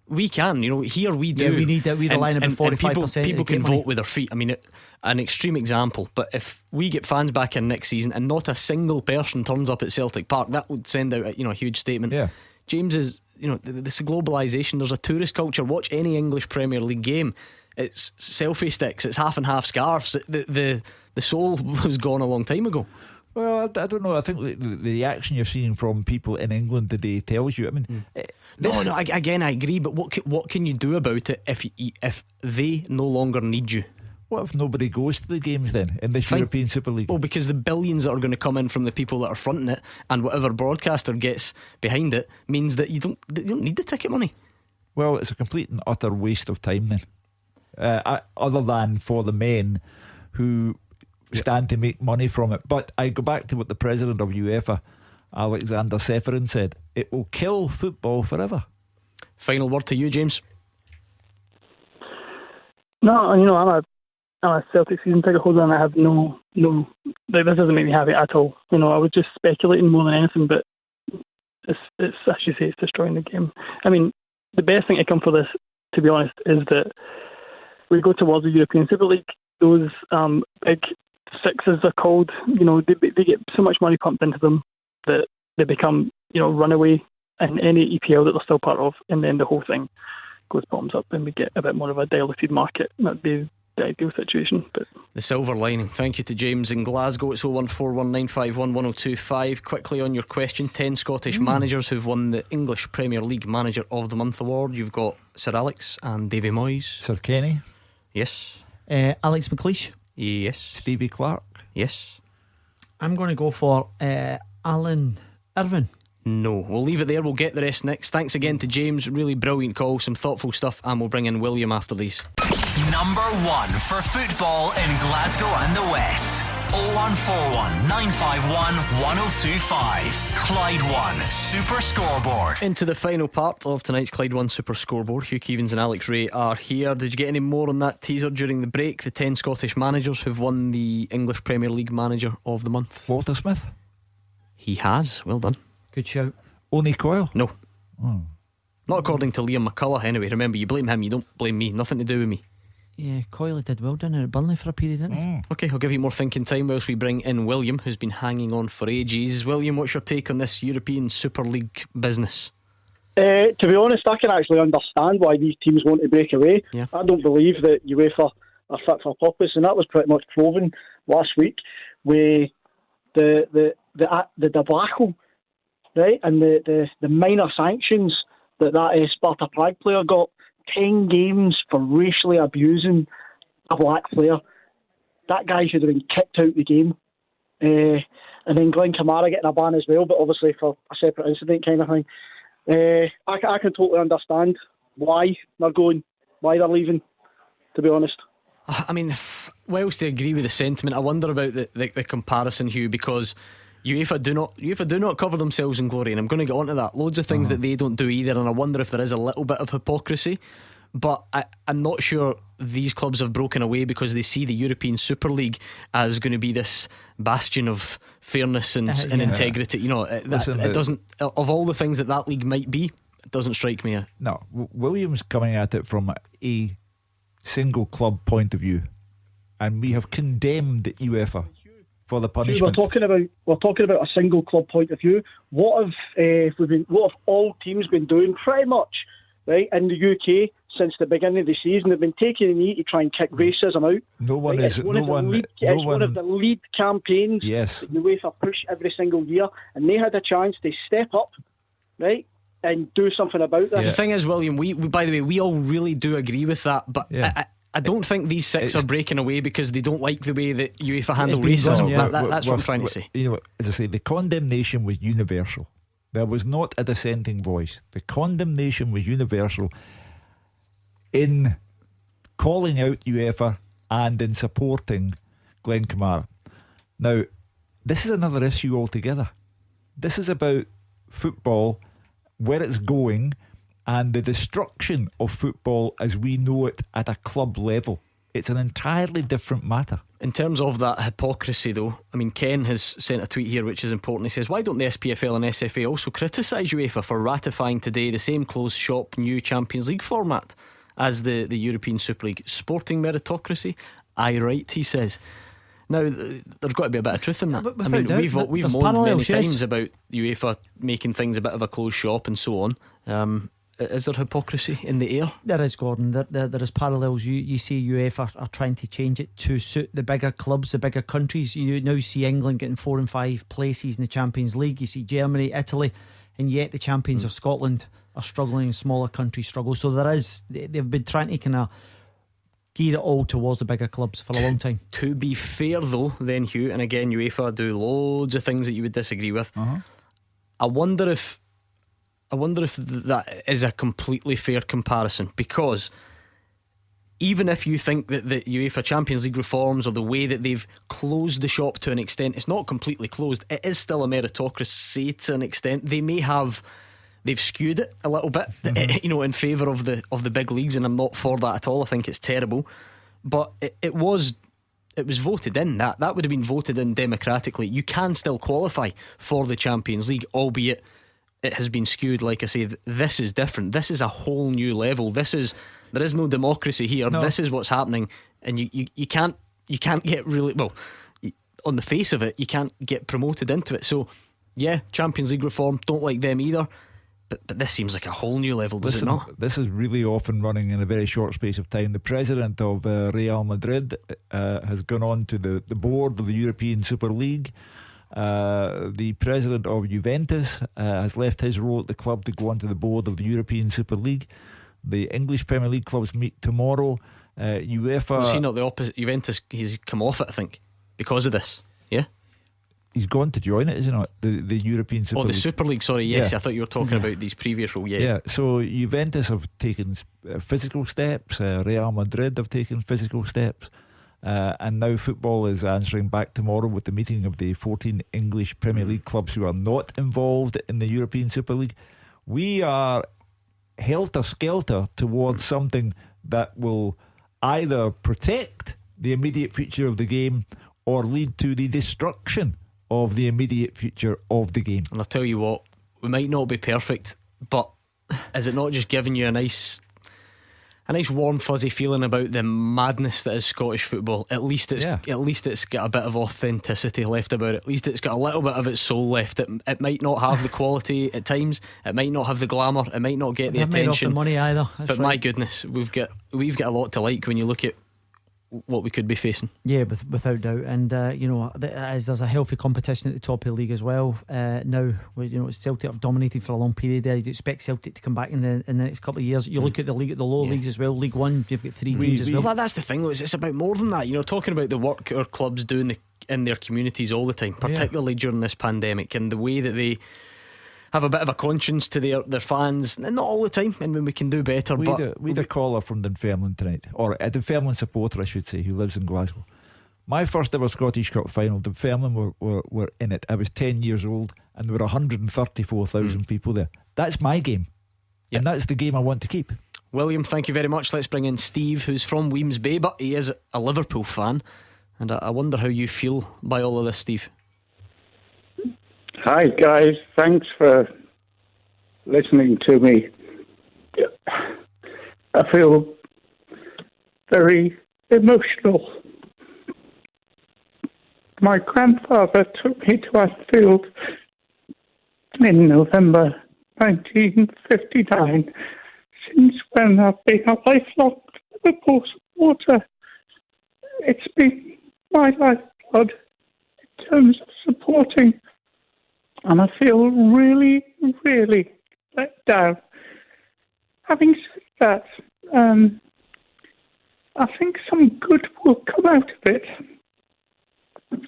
B: We can, here we do.
D: Yeah, we need that. We're relying about 45%.
B: People can vote with their feet. I mean, an extreme example, but if we get fans back in next season and not a single person turns up at Celtic Park, that would send out a huge statement.
C: Yeah.
B: James is, this globalisation. There's a tourist culture. Watch any English Premier League game. It's selfie sticks. It's half and half scarves. The soul was gone a long time ago.
C: Well, I don't know. I think the action you're seeing from people in England today tells you. I mean,
B: again, I agree. But what can you do about it if they no longer need you?
C: What if nobody goes to the games then in this European Super League?
B: Well, because the billions that are going to come in from the people that are fronting it and whatever broadcaster gets behind it means that you don't need the ticket money.
C: Well, it's a complete and utter waste of time then. Other than for the men who stand to make money from it. But I go back to what the president of UEFA, Alexander Seferin, said: it will kill football forever.
B: Final word to you, James.
Q: No, I'm a Celtic season ticket holder, and I have no. This doesn't make me happy at all. I was just speculating more than anything, but it's as you say, it's destroying the game. I mean, the best thing to come for this, to be honest, is that we go towards the European Super League. Those big sixes are called. They get so much money pumped into them that they become runaway in any EPL that they're still part of, and then the whole thing goes bottoms up, and we get a bit more of a diluted market. That'd be the ideal situation. But
B: the silver lining. Thank you to James in Glasgow. It's 01419511025. Quickly on your question: 10 Scottish managers who've won the English Premier League Manager of the Month award. You've got Sir Alex and Davy Moyes.
C: Sir Kenny.
B: Yes.
D: Alex McLeish.
B: Yes.
C: Stevie Clark.
B: Yes.
D: I'm going to go for Alan Irvine.
B: No, we'll leave it there. We'll get the rest next. Thanks again to James. Really brilliant call, some thoughtful stuff, and we'll bring in William after these.
A: Number one for football in Glasgow and the West. 0141 951 1025. Clyde One Super Scoreboard.
B: Into the final part of tonight's Clyde One Super Scoreboard. Hugh Keevins and Alex Ray are here. Did you get any more on that teaser during the break? The 10 Scottish managers who've won the English Premier League Manager of the Month.
C: Walter Smith.
B: He has. Well done.
D: Good shout.
C: Oni Coyle.
B: No. Not according to Liam McCullough anyway. Remember, you blame him, you don't blame me. Nothing to do with me.
D: Yeah, Coyle did well down there at Burnley for a period, didn't he?
B: Okay, I'll give you more thinking time whilst we bring in William, who's been hanging on for ages. William, what's your take on this European Super League business?
O: To be honest, I can actually understand why these teams want to break away.
B: Yeah.
O: I don't believe that UEFA are fit for purpose, and that was pretty much proven last week with the debacle, right, and the minor sanctions that Sparta Prague player got. 10 games for racially abusing a black player. That guy should have been kicked out of the game. And then Glenn Kamara getting a ban as well, but obviously for a separate incident kind of thing. I can totally understand why they're leaving, to be honest.
B: I mean, whilst I agree with the sentiment, I wonder about the comparison, Hugh, because UEFA do not cover themselves in glory, and I'm going to get onto that. Loads of things that they don't do either, and I wonder if there is a little bit of hypocrisy. But I'm not sure these clubs have broken away because they see the European Super League as going to be this bastion of fairness and integrity. It doesn't. Of all the things that league might be, it doesn't strike me.
C: No, William's coming at it from a single club point of view, and we have condemned UEFA for the punishment.
O: We're talking about a single club point of view. What have all teams been doing pretty much, right, in the UK since the beginning of the season? They've been taking a knee to try and kick racism out. It's one of the lead campaigns that UEFA push every single year, and they had a chance to step up, right, and do something about that.
B: The thing is, William, we by the way, we all really do agree with that, but I don't think these six are breaking away because they don't like the way that UEFA handle racism. That's what I'm trying to say.
C: As I say, the condemnation was universal. There was not a dissenting voice. The condemnation was universal in calling out UEFA and in supporting Glenn Kamara. Now, this is another issue altogether. This is about football, where it's going, and the destruction of football as we know it at a club level It's an entirely different matter.
B: In terms of that hypocrisy, though, I mean, Ken has sent a tweet here which is important. He says, why don't the SPFL and SFA also criticise UEFA for ratifying today the same closed shop new Champions League format as the European Super League? Sporting meritocracy? Aye, right, he says. Now, there's got to be a bit of truth in that. I mean, we've moaned many times about UEFA making things a bit of a closed shop and so on. Is there hypocrisy in the air?
D: There is, Gordon. There is parallels. You see UEFA are trying to change it to suit the bigger clubs, the bigger countries. You now see England getting 4 and 5 places in the Champions League. You see Germany, Italy, and yet the champions of Scotland are struggling and smaller countries struggle. So they've been trying to kind of gear it all towards the bigger clubs for a long time.
B: To be fair though, then Hugh, and again UEFA do loads of things that you would disagree with. I wonder if that is a completely fair comparison, because even if you think that the UEFA Champions League reforms or the way that they've closed the shop to an extent, it's not completely closed, it is still a meritocracy to an extent. They've skewed it a little bit, in favour of the big leagues, and I'm not for that at all. I think it's terrible, but it was voted in. That would have been voted in democratically. You can still qualify for the Champions League, albeit it has been skewed. Like I say, this is different. This is a whole new level. There is no democracy here. No. This is what's happening, and you can't get really well. On the face of it, you can't get promoted into it. So yeah, Champions League reform, don't like them either. But this seems like a whole new level, does it not? This
C: is really often running in a very short space of time. The president of Real Madrid has gone on to the board of the European Super League. The president of Juventus has left his role at the club to go on to the board of the European Super League. The English Premier League clubs meet tomorrow. UEFA.
B: Was he not the opposite? Juventus, he's come off it, I think, because of this. Yeah.
C: He's gone to join it, isn't it? The European Super League.
B: Oh, the Super League, sorry, yes. Yeah. I thought you were talking about these previous roles.
C: Yeah, so Juventus have taken physical steps, Real Madrid have taken physical steps, and now football is answering back tomorrow with the meeting of the 14 English Premier League clubs who are not involved in the European Super League. We are helter-skelter towards something that will either protect the immediate future of the game or lead to the destruction of the immediate future of the game.
B: And I'll tell you what, we might not be perfect, but is it not just giving you a nice warm fuzzy feeling about the madness that is Scottish football? At least it's got a bit of authenticity left about it. At least it's got a little bit of its soul left. It might not have the quality at times, it might not have the glamour, it might not get the attention,
D: the money either.
B: But my goodness, we've got a lot to like when you look at what we could be facing.
D: Yeah, without doubt. And as there's a healthy competition at the top of the league as well. Now, Celtic have dominated for a long period there. You'd expect Celtic to come back in the next couple of years. You look at the league, at the lower leagues as well. League One, you've got 3 teams as well.
B: Well, that's the thing though, it's about more than that. Talking about the work our clubs do in their communities all the time, particularly during this pandemic, and the way that they have a bit of a conscience to their fans, and not all the time, and when we can do better.
C: We had a caller from Dunfermline tonight, or a Dunfermline supporter I should say, who lives in Glasgow. My first ever Scottish Cup final, Dunfermline were in it. I was 10 years old and there were 134,000 people there. That's my game, and that's the game I want to keep.
B: William, thank you very much. Let's bring in Steve, who's from Weems Bay, but he is a Liverpool fan, and I wonder how you feel by all of this, Steve.
R: Hi guys, thanks for listening to me. I feel very emotional. My grandfather took me to Anfield in November 1959. Since when I've been a lifelong Liverpool supporter. It's been my lifeblood in terms of supporting. And I feel really, really let down. Having said that, I think some good will come out of it.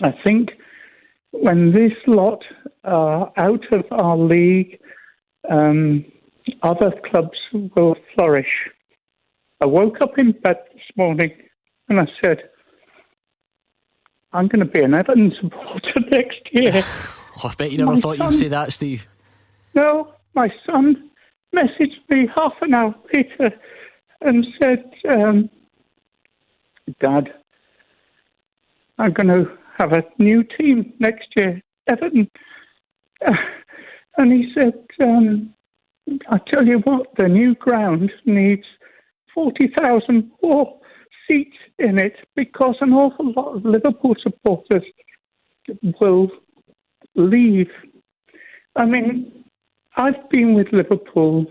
R: I think when this lot are out of our league, other clubs will flourish. I woke up in bed this morning and I said, I'm going to be an Everton supporter next year.
B: I bet you never thought you'd say that, Steve.
R: No, my son messaged me half an hour later and said Dad, I'm going to have a new team next year, Everton. And he said, I tell you what, the new ground needs 40,000 more seats in it because an awful lot of Liverpool supporters will leave. I mean, I've been with Liverpool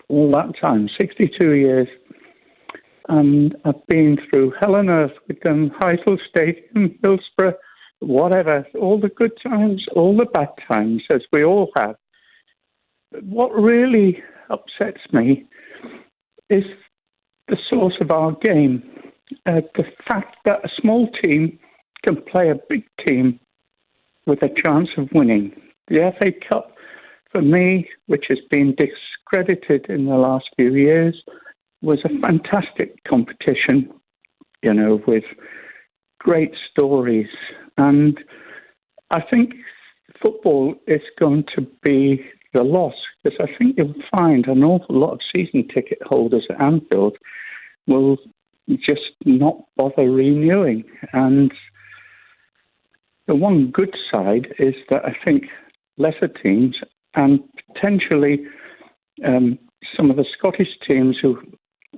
R: all that time, 62 years, and I've been through hell and earth with them, Heysel Stadium, Hillsborough, whatever, all the good times, all the bad times, as we all have. But what really upsets me is the source of our game. The fact that a small team can play a big team with a chance of winning. The FA Cup, for me, which has been discredited in the last few years, was a fantastic competition, with great stories. And I think football is going to be the loss, because I think you'll find an awful lot of season ticket holders at Anfield will just not bother renewing. And the one good side is that I think lesser teams and potentially some of the Scottish teams who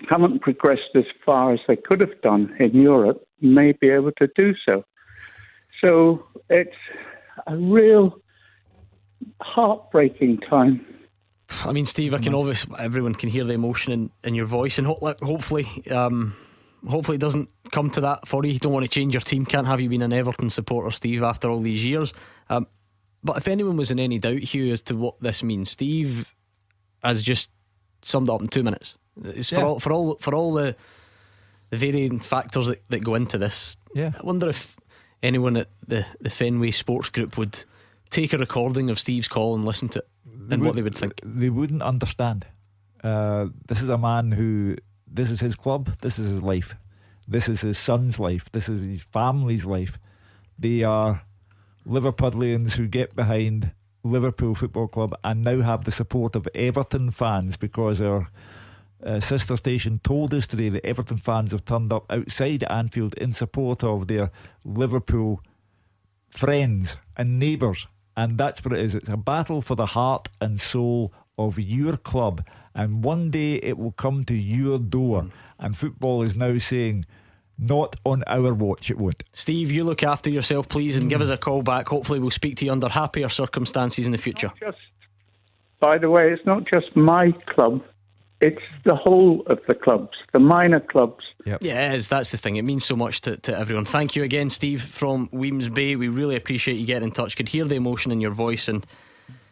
R: haven't progressed as far as they could have done in Europe may be able to do so. So it's a real heartbreaking time.
B: I mean, Steve, everyone can hear the emotion in your voice, and hopefully it doesn't come to that for you. You don't want to change your team. Can't have you been an Everton supporter, Steve, after all these years. But if anyone was in any doubt, Hugh, as to what this means, Steve has just summed it up in 2 minutes. It's for all the varying factors that go into this.
C: Yeah.
B: I wonder if anyone at the Fenway Sports Group would take a recording of Steve's call and listen to it, and what they would think.
C: They wouldn't understand. This is a man who, this is his club, this is his life, this is his son's life, this is his family's life. They are Liverpudlians who get behind Liverpool Football Club and now have the support of Everton fans, because our sister station told us today that Everton fans have turned up outside Anfield in support of their Liverpool friends and neighbours. And that's what it is. It's a battle for the heart and soul of your club, and one day it will come to your door. And football is now saying, not on our watch, it won't.
B: Steve, you look after yourself, please, and give us a call back. Hopefully we'll speak to you under happier circumstances in the future.
R: By the way, it's not just my club, it's the whole of the clubs, the minor clubs.
B: Yeah, it is. That's the thing. It means so much to everyone. Thank you again, Steve from Weems Bay. We really appreciate you getting in touch. Could hear the emotion in your voice and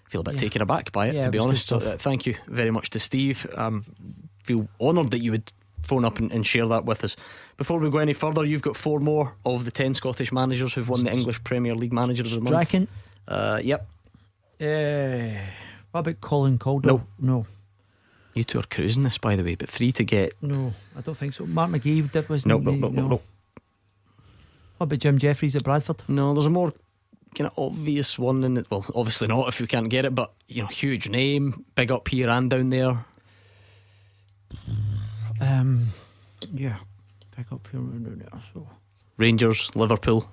B: feel a bit taken aback by it, to be honest. So thank you very much to Steve. Feel honoured that you would phone up and share that with us. Before we go any further, you've got 4 more of the 10 Scottish managers who've won the English Premier League Manager of the Month.
D: Strachan?
B: Yep.
D: What about Colin Caldwell? No.
B: You two are cruising this, by the way, but 3 to get.
D: No, I don't think so. Mark McGee did, wasn't
B: No.
D: What about Jim Jeffries at Bradford?
B: No, there's a more kind of obvious one in it. Well, obviously not if you can't get it, but huge name, big up here and down there.
D: Yeah, big up here and down there. So
B: Rangers, Liverpool.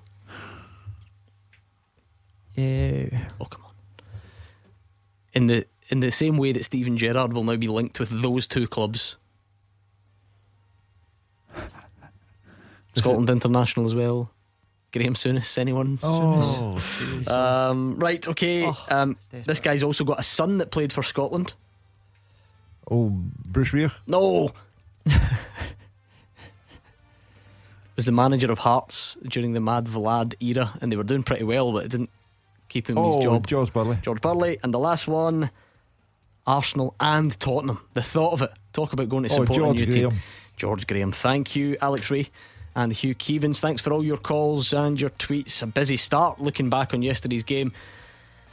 D: Oh,
B: come on. In the same way that Steven Gerrard will now be linked with those 2 clubs. Scotland International as well. Graham Souness, anyone? Right, okay. This guy's also got a son that played for Scotland.
C: Bruce Weir?
B: No. Was the manager of Hearts during the Mad Vlad era, and they were doing pretty well, but it didn't keep him his job.
C: George
B: Burley. And the last one, Arsenal and Tottenham. The thought of it. Talk about going to support a new team. George Graham. Thank you, Alex Ray and Hugh Keevins. Thanks for all your calls and your tweets. A busy start looking back on yesterday's game,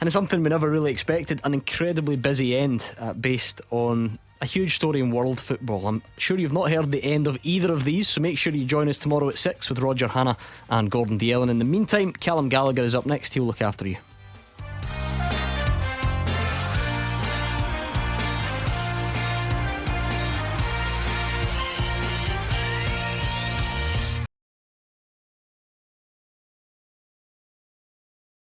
B: and it's something we never really expected. An incredibly busy end based on a huge story in world football. I'm sure you've not heard the end of either of these, so make sure you join us tomorrow at 6 with Roger Hanna and Gordon Dalziel. In the meantime, Callum Gallagher is up next. He'll look after you.